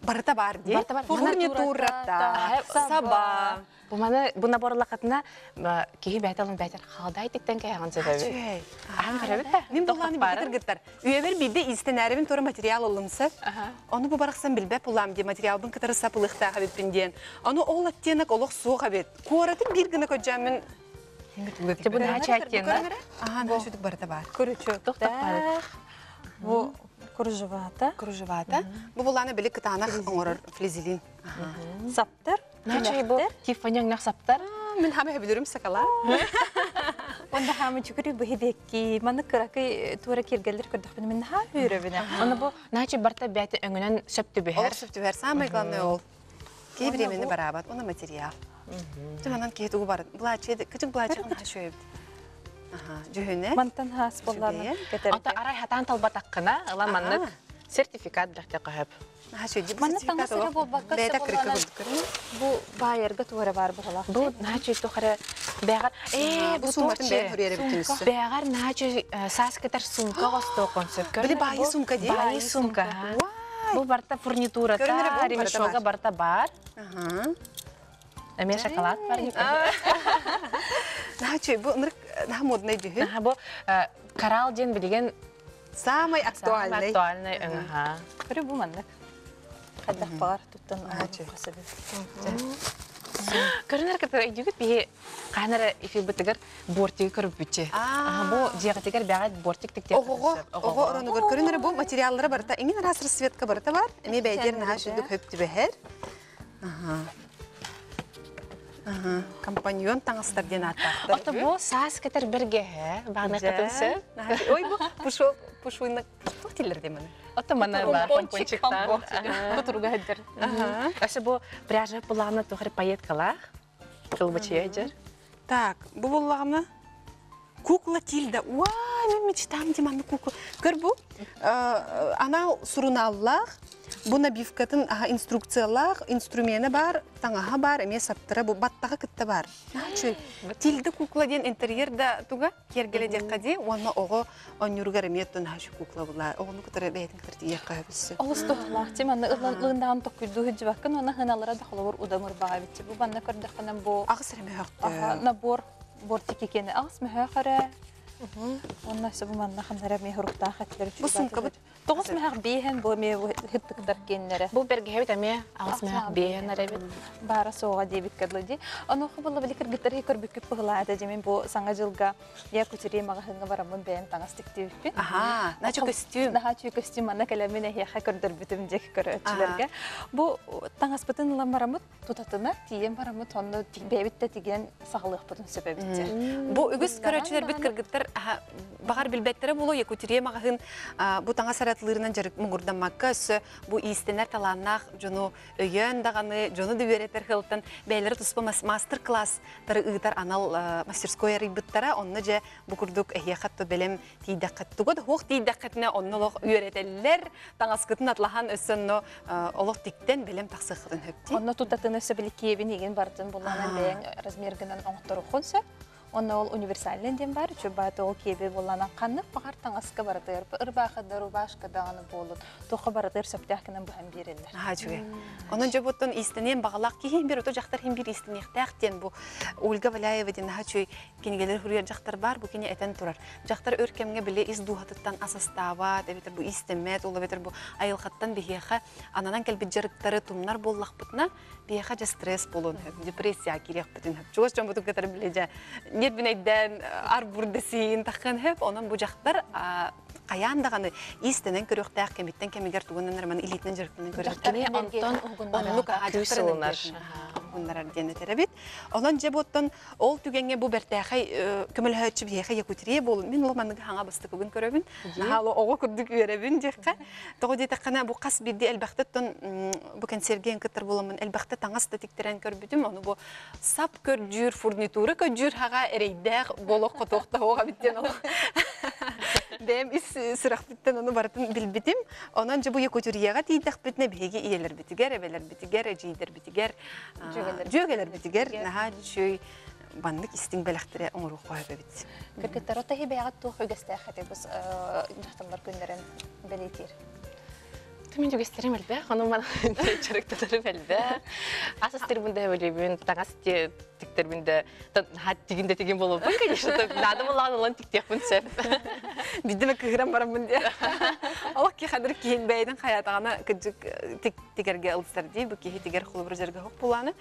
барыта бар де. Фурнитурата, саба. Бұл наборлы қатына кейі бәйталын бәйтер қалдай тектен кәйған сөзі. Мен бұланы бәйтер гіттар. Үйевер білді истен әрібін торы материал олымсып. Оны бұл барақсан білбәп ұлам де материалбын қытары сапылықта қабетпінден. Оны ол аттенік олық суық қабет. Қуаратын бір гіні көджамын. Бұл нәчі аттені? Нәчүдік барыта бар. Күрічок. Бұл кружевата. Бұл бұланы білік қытанақ оңырыр флизелин. Саптар. Нәчі бұл Тиффани оңнақ саптар? Мен хамы білірім сақала. Онда хамы жүгірі бұхи бекки. Маны қырақы туара кергелдер көрдіқ бені мен ха үйребіне. Оны бұл нәчі барта бәті өңінен сөпті бөхер? Ол сөпті бөхер. Самый главный ол. Кей біремені барабат. Оны материал. Жұманан кейт ұғы барды. Бұлачеді. Күтік бұлачы ғына шөйіпті. Жүхіне. Мантан хас боланы. Ота арай хатан талбатаққына ұлан маннық сертификат біліқті қойып. Маннан таңасыры бол баққасы боланы. Бұл байырғы туары бар бұғалақ. Бұл нәчі тұқыры бәғар... Бұл тоқчы. Бәғар нәчі саскетар сумка ғосты оқынсып. Білі байы сумка де? Байы сумка. Бұл барта фурнитурата, ремешоға барта бар. Әме шоколад бар. Нәчі, бұл нәх модный жүхі? Бұл карал ден білген самый актуальный. Актуальный өңіға. Көрі бұл маңдық. Қаддақ бағар тұттан қасы бет. Көрінер кітір үйдігіт бейі қанары ефе бұтығыр бортигі көріп бүтче. Бұл жеғатығыр бәғат бортик тіктер. Оғы ұрынығыр. Көрінер бұл материаллары барыта. Еңін расыр светка барыта бар. Әме бәйдер наға жүдік хөпті бәхер. Компаньон таңыстар ден аттақтыр. Ота бұл саас кітір бірге бағына қытынсы. Ой, бұл пұшуынық тоқтелер демені. Ота мана ба помпончиктар. Құтыруға әддер. Өсі бұл пряжы бұлағына тұғыр пайеткалақ. Қылбычы әдер. Так, бұл бұлағына кукла тилда. Уай, мен мечтам деманы кукла. Көр бұл, анау сұруналлақ, Бу набивкатын инструкциялар, инструмені бар, таңаға бар, эме саптыра, бу баттағы кітті бар. Начы, тилді кукла ден интерьерда туга, кергеле декади, онна оғы онюргар эметтен хашы кукла була. Оғыны күтірі бәйтін күтірді еққа өбісі. Олыс тоғылақ, тем, аны ылындағын тоққүйді хүджі бақын, оны хыналара да қолауыр удамыр баға бітті. Бұл банна көрдіқінен бұл... Ағыз әріме өқты. Набор текекені ағыз мәхі қары. Онна сөбі манна қамнара мехұрықтағы қәтілері Бұл сумка бұд? Тоғыз мәхі бейхен бұл ме хыттықтар кенлері. Бұл берге хәбет әме ағыз мәк бейін әрәбет. Бара соға дейбіт кәділі де. Оны оқы бұлы білі кіргіттері көрбікіп бұғыла әді демен бұл саңа жылға я көтере мағahыңа барамын бәйін таңас тектеуіппен. Аха, начы костюм. Наха чүй костюм ана кәләмен әхияқа көрдір бүтім дек көрөтшілерге. Бұл таңас бұтын ұлан барамыд тұтатына тиен барамыд оны бәйбітті теген сағылық бұтын сөпәбітті. Бұл үгіз көрөтшілер бүт кіргіттер бағар білбәттері болу Якутия мағahын бұл таңа саратларынан жарық мұңырданмаққа өсі бұл истенер таланнақ жону өйен дағаны, жону дөверетер қылтын бәйлері тұспа мастер-класс тары ұғытар анал мастерской әрібіттара, онны же бұл күрдік әйеқатты бәлем тейдәқаттығыд, хоқ тейдәқатына онны олық үйретелілер, таңасқытын атлахан өсін олық тіктен бәлем тақсықытын хөпті. Онны тұтатын өсі білі кебін еген бардың бұланан бәйін размергінен оңықтыру қонса. Оны ол универсален ден бар, чөбаты ол кебе болана қанып, бағар таңасқа барадыр, ұрбақыдар, ұбашқадағаны болуд, тоқы барадыр сөптәкінен бұған берелер. Аха, жүге. Оның жөбіттің истінен бағалақ кейін бір, өті жақтар хем бір истінектәқтен бұл Ольга Валяева ден аха чөй кенегелер хүрер жақтар бар, бұл кене әтен тұрар. Жақтар өркемге біле из дұғатыттан асастава, дәбетір бұл истемет, ол бетір бұл айылқаттан бейеқа, ананан кәлбет жарықтары тұмнар боллақ бұтына, бейеқа жа стресс болуын, депрессия керек бұтын. Чоғыз жон бұтын кәтір біле Нет бинайдан арбурдесин таққан хөп, оның бұл жақтар қаяндағаны истенен көріқтәқ кеметтен кемегер туғынан әрман илетінен жүріктінен көріқтәқ. Онтон күсілінар. Онлар ардені тәрәбет. Онан жеп оттан ол түгенге бұл бәртәқай көміл хөтші бейеқай Якутирия болын. Мен ол манығы хаңа басты күгін көрөбін. Оғы күрдік үйеребін деққа. Тоғы детаққана бұл қас бірді әлбәқтіттен бұл консерген кітір боламын. Әлбәқті таңас да тектерен көрбідім. Оны бұл сап көр жүр фурнитуры көр жүр хаға әрейдәқ болық қотоқта оға біттен ол. Бәм ис сырақ біттен оны барытын білбітім. Онан жа бұл Якутирияға тейдәқ бітіне бейге иелер бітігер, әбелер бітігер, әжейдер бітігер, жөгелер бітігер. Наға жөй бандық істің бәліқтірі оңыру қойып бітті. Кіргіттер ота хебеғат туық өгесті әқәті біз жақтанлар күндерін бәлейтер. Мен жүгестерім әлбә, оның мана чарықталары әлбә. Асыстыр бұнда өлебін, таңас тіктер бұнда, тігінде теген болу бұн, конечно, нады болаған олан тіктек бұн сөп. Бидіме күйірім барам бұнде. Олық ке қадыр кейін бәйдің қаятағана күджік тігерге ұлыстар дей, бұл кейі тігер құлы бір жерге хоқ боланы.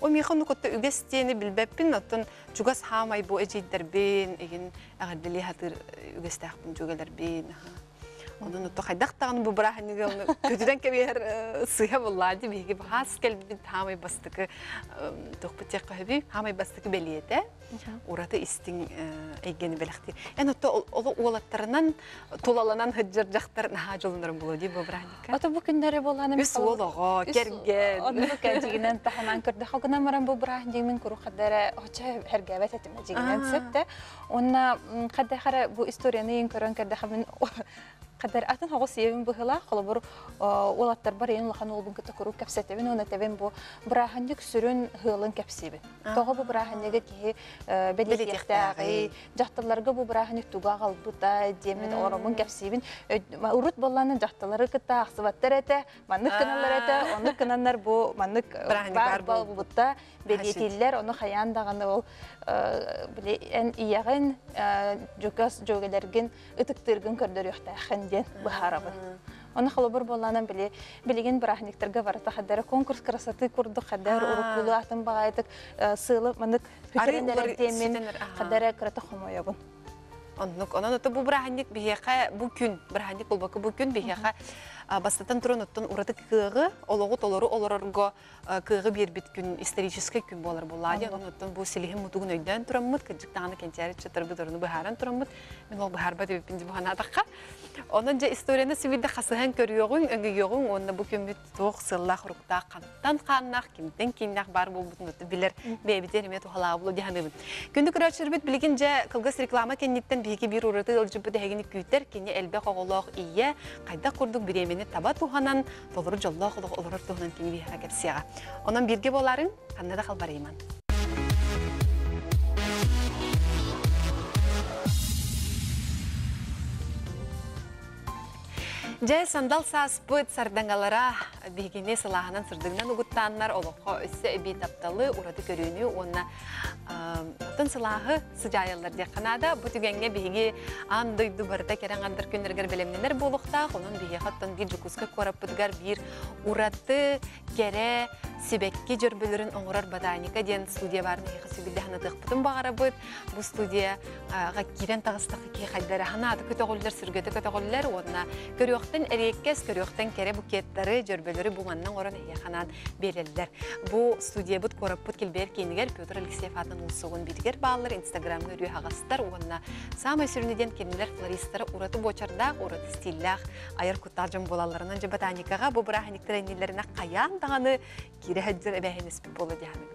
О мейхонны көтті үгестені білбәппін, оттын жүгас хамай бұл әжейдербен, еген әғарділі хатыр үгестәқпін жүгелербен. Onun o kaydaqtağını bu bırakınca onu kötüden kemer sıha vallahi bir bahas kelbin hamay bastıkı tohbet kahve hamay bastıkı beliyete orada istin egeni belirtti. Yani o oğlatlarından tolalanan hıcırcaklar nahacılınırım bulu diye bu bırakınca. Ata bu günleri bolanı bir soğuğa kergen. Onu bu keciğinden tahanan kırdı. Hagına maram bu bırakınca min kuru kadere hoca her gavet etmeciğinden septe. Ona kadere bu istoryanı yınkıran kadere min Kadar atın hağı sevim bu hela, kalabur olatlar var yeni lahan olgun kata kuru kapsatevin, ona tevin bu bırahanlık sürün hılın kapsibin. Toğa bu bırahanlığı ki belirtiyektağı, jahtalarga bu bırahanlık tuğa qalbıta, demin oramın kapsibin. Urut bollanın jahtaları kıta, aksıvatlar ete, manlık kınallar ete, onu kınanlar bu manlık var bu butta belirtiyler, onu hayandağını ol en iyağın jogelergin ıtıktırgın kördürüyüqtağın den baharabın. Onu xalabır bollanan bilgin bıraxniktarga varata xadara konkurs krasatı kurdu xadar urukulu atın bağaydık sığlı manık hüterendeler demin xadara kırata xomoyabın. Onun da bu bıraxnik biheqa bu gün bıraxnik olbakı bu gün biheqa Бастатан тұрын ұттын ұраты күйігі, олығы толыры оларырға күйігі бір бет күн, исторический күн болар болады. Оның ұттын бұл селихім мұтығын өйден тұрамыд, кәджіктағаны кәнтәрі чатыр бұд ұрыны бұхаран тұрамыд. Мен ол бұхарба дебепінде бұған адаққа. Оның жа историяны сивилді қасыған көріоғын, өңгі еғын, оны бұл көмет тоқ сыллақ ұрықта қанттан қаннақ, кемден кейіннақ бар бұл бұтын ұтты білер бәйбітер еме тұхалағы бұлы дегенімін. Күнді күрәтшірбет білген жа қылғыс реклама кәнеттен бейге бір ұраты ұлжы бұды әгені күйтер, кені әлбе қоғылық ие, қайда құрдық біремені кини таба туханан толору жоллох олорор туханан кини биха кепсига. Онан бирге боларын каннада калбарыйман. Жай сандал саспыт сардангалара бигине сылаханан сырдыгынан угуттаннар олоққа өссі әбей тапталы урады көріні онна тын сылахы сыжайылар дек қанада бұтүгенге биги андойду барда керен андыр күндергер белемнелер болуқтақ онын биги қаттан бір жүкізгі көріп бұдығар бір ураты кере себекке жүрбілерін оңырар ботаника ден студия барын еқі сөгілді ханадық бұтын бағара бұд. Бұл студияға керен тағыстақы кей қайдары ханады көтіғылылар, сүргеті көтіғылылар, онына көріоқтен әреккес, көріоқтен кере бұкеттары жүрбілері бұғаннан орын еқанан белелілер. Бұл студия бұд көріп бұд келбер кейінігер Петр Алексеев атын ұлсуғын бітігер бағалар, инстаграмға үрі ағастар, онына самай сүрінеден кенілер флористары ұраты бочардақ, ұраты стиллях, айыр құтталжым болаларынан жа ботаникаға бұл біраханиктер әнелеріне қаян дағаны кире хаджар эбэхенес болу дияны.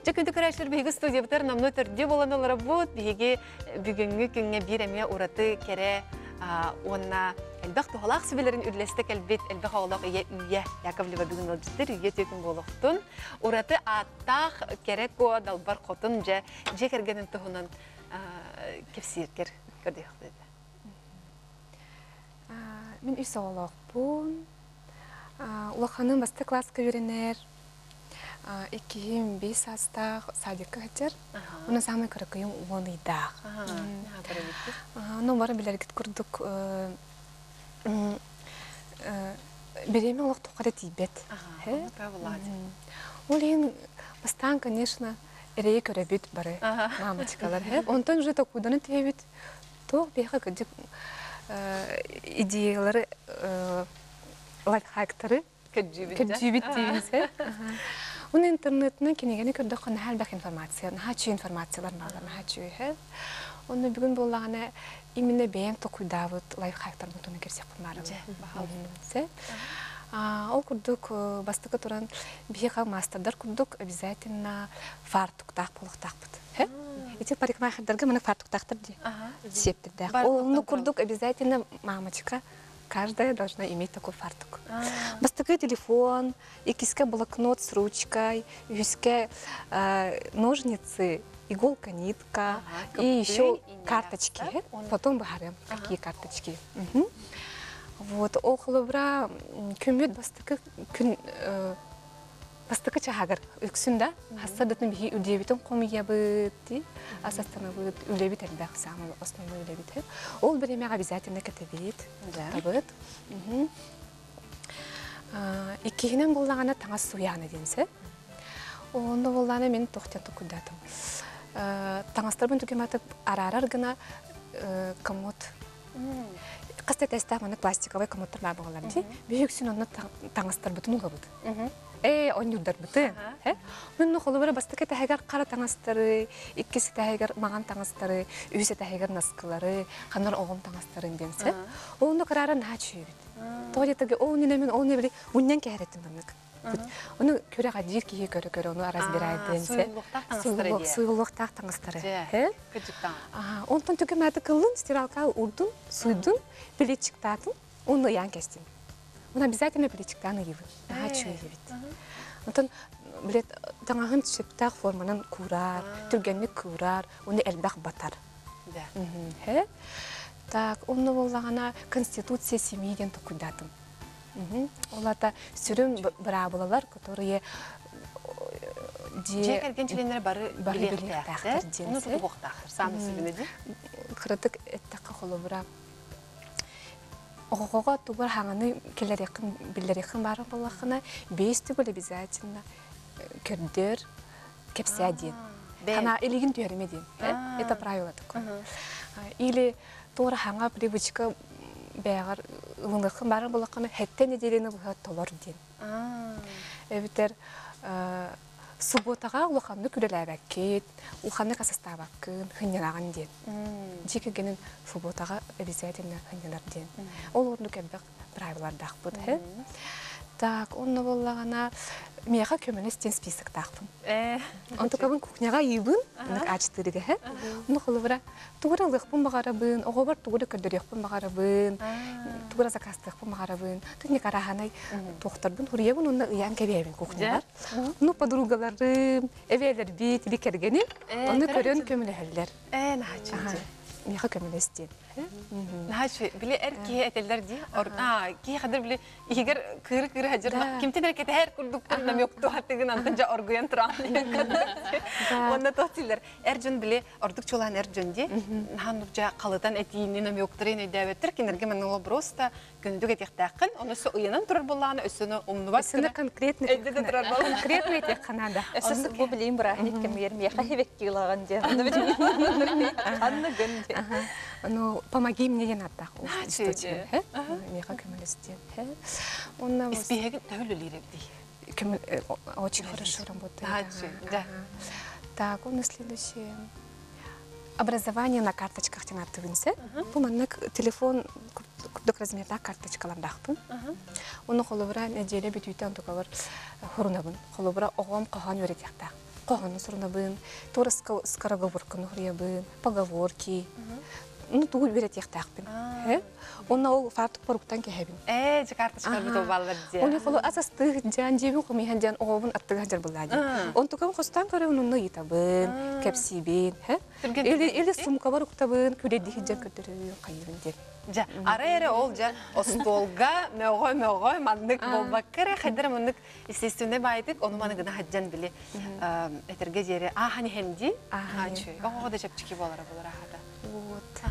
Жакүнтү көрәшлер биги студия битер намны төрдө боланылар бут биги бүгүнгү күнгө бир эме ураты кере онна элбак тухалак сибелерин үрлестек элбет элбак олак үйе Яковлева бүгүн олжуттер үйе төкүн болуктун ураты аттах керек ко далбар котун же кергенин тухунан кепсиркер көрдөйүк. Мен үй соолокпун. Улаханын басты класска үйренер. 2-5 састақ садикка хатер. Оны самый көрөкөйүн уоныйдақ. Оны бары билергит курдук береме олық тоқады тейбет. Ол ең бастан, конечно, эрейе көрөбит бары мамочкалар. Онтон уже токуданы тейбет. Тоқ бейға көдік идеялары лайфхактары көджибит дейміз. Он интернетне кенегени көрдік қана әлбәк информация, нахачу информациялар бағдар, нахачу ехел. Оны бүгін болағына именно бәйін тоқуйдавыд лайфхактар бұтыны керсек бұлмары. Ол күрдік бастықы тұран бейіға мастердар күрдік обязательно фартуқтақ болуқтақ бұд. Эти парикмахердерге мұны фартуқтақтыр де септірді. Оны күрдік обязательно мамочка каждая должна иметь такой фартук. Бастакай телефон, икиска блокнот с ручкой, юська ножницы, иголка, нитка и еще карточки. Потом бахарем, какие карточки. Вот, около бра күмет бастакы чахагар үксүнда хасадатын бихи үлебитен комия быти асастана быт үлебит элбак самый основной үлебит. Ол беремега обязательно кетебит. Табыт. Иккинен боллагана таңас суяны денсе. Онда болланы мен тоқтен токудатым. Таңастарбын түкематып арарар гына комод. Касты тестаманы пластиковый комодтар бар болалар ди. Бүйүксүн онна таңастар бүтүн угабыт. Он юрдар быты. Мен нохолу бара бастыка тагар кара таңастары, иккиси тагар маган таңастары, үйсе тагар наскылары, канар огон таңастары денсе. Оны карара начы бит. Тоятыгы оны немен оны били уннан керетим бамык. Оны көрө гадир кие көрө оны разбирает денсе. Суйлуктак таңастары. Онтон түкематы кылын стиралка урдун, суйдун, билечиктатын, оны ян кестин. Он обязательно плечиктаны его. Начу его. Онтон билет таңагын шептак форманан курар, түргенник курар, оны элбак батар. Так, оны боллагана конституция семейден токудатым. Олата сүрүн бара болалар, которые же келген членлер бары билектактар, оны токуктактар. Самы сүрүнеди. Кырдык эттакка холу бара. Оғоға тубар хаңаны келер яқын, білер яқын бары болақына, бейс түгіл обязательно көрдер кепсе ден. Хана илигин түйерме ден. Это правило такое. Или туғыр хаңа привычка бәғар ұлыңдықын бары болақына, хәттен еделені бұға толар ден. Әбітер субботаға улаханны күреләбәк кет, улаханны касастабак кын, хынянаған ден. Жеке генін субботаға обязательно хынянар ден. Ол орны кәббәк правилардақ бұд. Так, онны боллагана меха көмөнестен список тахпын. Он тукабын кухняга ийбын, нык ачтырыга, хэ. Ну холобра тугуралыкпын багарабын, огобар тугуры көдөрөкпын багарабын, тугура закастыкпын багарабын. Тыгне караханай тохтарбын, хуриябын, онна ыян кебебин кухнялар. Ну подругаларым, эвелер бит, бикергеним, онны көрөн көмөлөһөллөр. Нахачы. Меха көмөнестен. Нахачы, биле эрки этелдер ди. Ки хадыр биле игер кыры хажыр. Кимтен эркете her курдуктан нам yoktу хатыгын антанжа оргуян туран. Онда тотилер. Эржен биле ордук чолан эрженде. Хануржа калыдан этиинин нам yoktурын өйдөбөттөр. Кинерге менен просто күндүк этектакын. Онысы уянан турар булланы, өсүнө умнубат. Өсүнө конкретно Эдде турар булланы. конкретно этекканада. Эсэс бу билейм бара хиткем ерме хавек килаган де. Анны гэнде. Ну, помоги мне не надо. Нахачы. Меха көмөлестен. Онна Испиһеген тәүлүлер ди. очень хорошо работает. Нахачы. Да. Так, у нас следующее. Образование на карточках тенартывынсе. Бу маннык телефон курдук размерда карточкалардахпын. Оны холобра неделе бүтүйтен токавар хорунабын. Холобра огом кахан өретяктак. Каханы сурунабын, торыска скороговорканы хуриябын, поговорки. Ну, тугу өретяктакпын. Оны ол фартук поруктан кехебин. Карточкалар бит баллар ди. Оны холо асасты жан жебин кумихан жан огобун аттыган жар буллади. Он тукам хостан көрөм уну итабын, кепсибин, Или сумка бар уктабын, күледи жар көтөрөбүн кайыбын деп. Ja, ara ol ja ostolga mögöy mandık bolbakkara haydar mandık естественно baydık onu manı gına hajjan bile eterge jere hani hendi çö o da çapçıki bolara hada. Вот.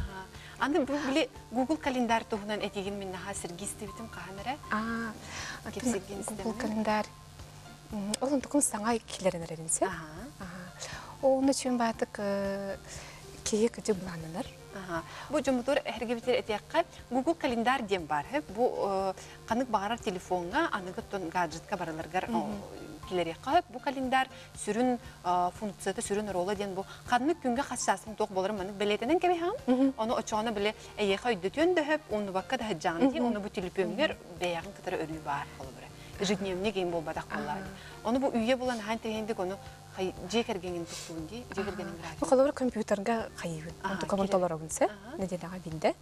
Аны били Google календарь тугунан этигин мен хасыр гистебитим каханара. Google календарь. Олон тукун саңай килерин эренсе. Оны чүн батык кие көтө буланылар. Бу жомутор эргебитер этекка Google календарь дем бар. Бу канык багарар телефонга аныгыттон гаджетка бараларгар килерекка бу календарь сүрүн функцияты сүрүн рола ден бу канык күнгө хасасын ток болор маны билетенен кебе хам. Оны очоны биле эйеха үдөтөн дөп, оны бакка да жанти, оны бу телефонгер беягын кытары өрүй бар болобур. Ежедневник эм болбадак боллар. Оны бу үйе булан хантегендик оны жекергенин туктуунди, жекергенин график. Холовар компьютерга кайыбын. Он тукамын толорогунсе, неделага бинде.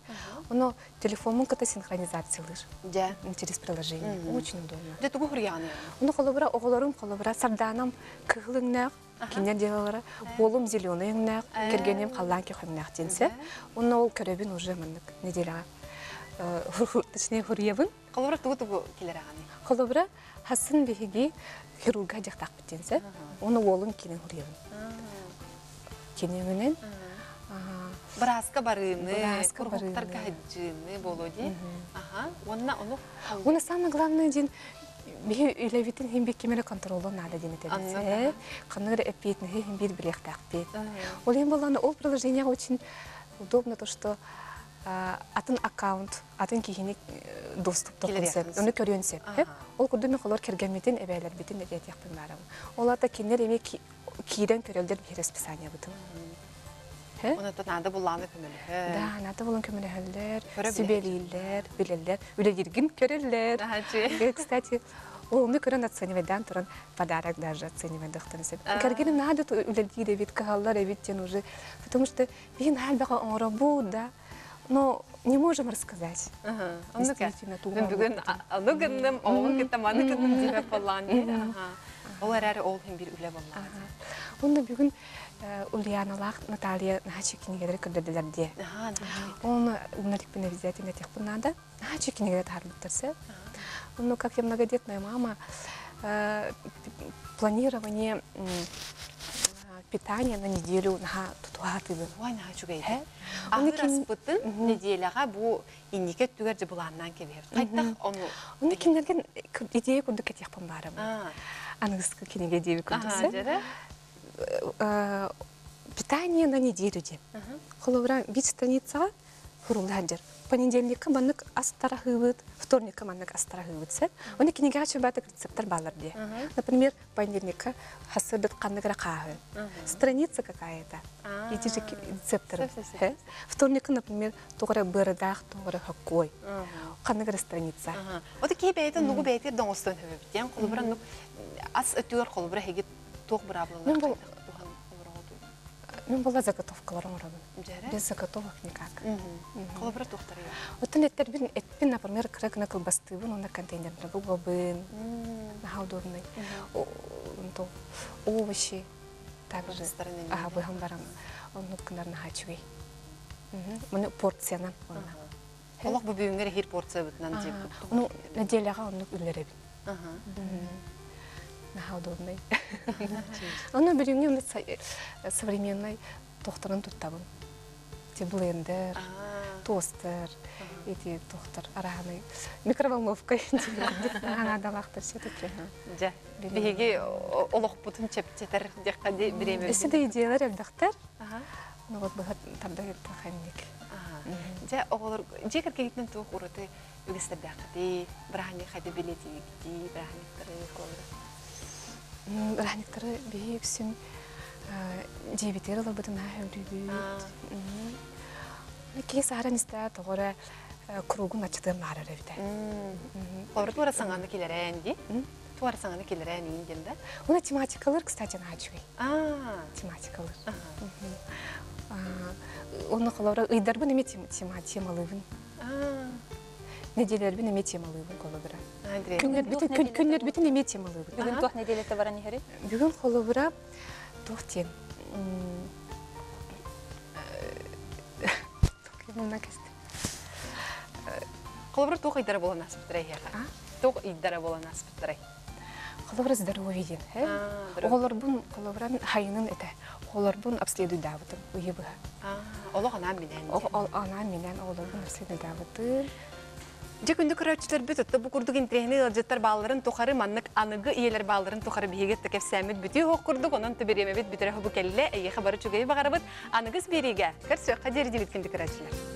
Оны телефонун ката синхронизациялыр. Да. Через приложение. Очень удобно. Де тугу хуряны. Оны холовара оголорум холовара сарданам кыгылыңнак, кинер делалары, болум зеленыйыңнак, кергенем калланки хымнак денсе. Оны ол көрөбүн уже мындык неделага. Точнее хурьебын. Холовара тугу келераганы. Холовара хасын беги хирурга жактак битенсе. Оны олун кинен хурьебын. Кинеменен Браска барыны, кургуктарга хаджыны болоди. Оны самое главное дин бе илевитин химбек кемере контролу надо дин этелсе. Каныр эпитне химбир билектак бит. Ол эм болгону ол приложение очень удобно то, что атын аккаунт, атын кихиник доступ токунсеп, оны көрөнсеп. Ол курдумен колор кергенметин эбелер битин деп айтакпын барам. Оларда кинер эме кийден көрөлдөр бир расписание бутун. Оны надо буланы көмөлө. Да, надо булан көмөлөһөллөр, сүбелилер, билелер, үлегиргин көрөллөр. Кстати, оны көрөн оценивайдан туран подарок даже оценивать доктонсеп. Кергеним надо үлегире вид кагаллар эвиттен уже, потому что бин халбага оңробу, да. Но не можем рассказать. Действительно, бүгүн анугынным, оğun кытаманы кытым деп болланы. Олар әрі ол хем бир үле болланы. Онда бүгүн Ульяналах Наталья Нахачикинегедер көрдөдүлөр де. Оны умналикпен обязательно тех надо. Нахачикинегедер тарбыттырсы. Ну, как я многодетная мама, планирование питания на неделю на тутуатыбы. Ой, нахачугайды. Ахыр аспытын неделяға бу индикет түгер же буланнан кебер. Кайттақ оны... Оны кимдерген идея күрдік кетекпін барым. Анығысқы кенеге дейбі күрдісі. Питание на неделю деп. Холовра бит страницаға хурулданжер. Понедельникка маннык астара хыбыт, вторникка маннык астара хыбыт сет. Оны кинеге ачы баты рецепттар балар де. Например, понедельникка хасырдыт канныгра кахы. Страница какая-то. Эти же рецепторы. Вторникка, например, тугара бырдах, тугара хакой. Канныгра страница. Вот такие бейты, нугу бейты доңостон хөбөбүтен. Колубра нук ас өтүөр колубра хеги ток браблы. Мен была заготовкаларым робын. Без заготовок никак. Колубра тухтары. Оттан эттербин, например, крэгна колбастыбын, онна контейнерна бубабын. Наха удобный. Овощи. Также. Ага, быгам барам. Он нуткандар наха чугей. Муну порцияна. Олох бу бүгүнгөр хир порция бутнан деп. Ну, неделяга онну үллеребин. Наха удобный. Оны бүгүнгө современный тохтарын туттабын. Блендер, тостер, эти тохтар араны, микроволновка, она лахтар все таки. Жа. Биги олох бутун чептетер декка биреме. Эсиде идеялар элдактар. Ну вот быгат табда таханник. Жа оголор жекер кегитнен тук ураты үгестердакты, брахани хады билети гити, брахниктары колора. Брахниктары бийиксин жебитер албытына хөбүбүт. Кейс аран истә тогора кругун ачтым барар эвде. Колор тура саңаны келерен ди. Тура саңаны келерен инденде. Уна тематикалар, кстати, начуй. Тематикалар. Оны колора ыйдарбы неме темалыбын. Неделер бин неме темалыбын колора. Күннер бүтүн неме темалыбын. Бүгүн тух неделете баран ихери? Бүгүн колора тохтен. Колобра тух идара бола нас битирей. Тух идара бола нас битирей. Колобра здоровье. Олорбун колобран хайынын эте. Олорбун обследуй давытын. Уйыбы. Олох анан менен. Анан менен олорбун обследуй давытын. Жекүндү көрөчүлөр бүтөттө бу курдук интерени ылжыттар балларын тухары маннык аныгы иелер балларын тухары бийге текеп сәмит бүтү хок курдук онон төбереме бит битире бу келле эйе хабары чугай багарыбыт аныгыз бериге. Көрсө кадер дибит кинди көрөчүлөр.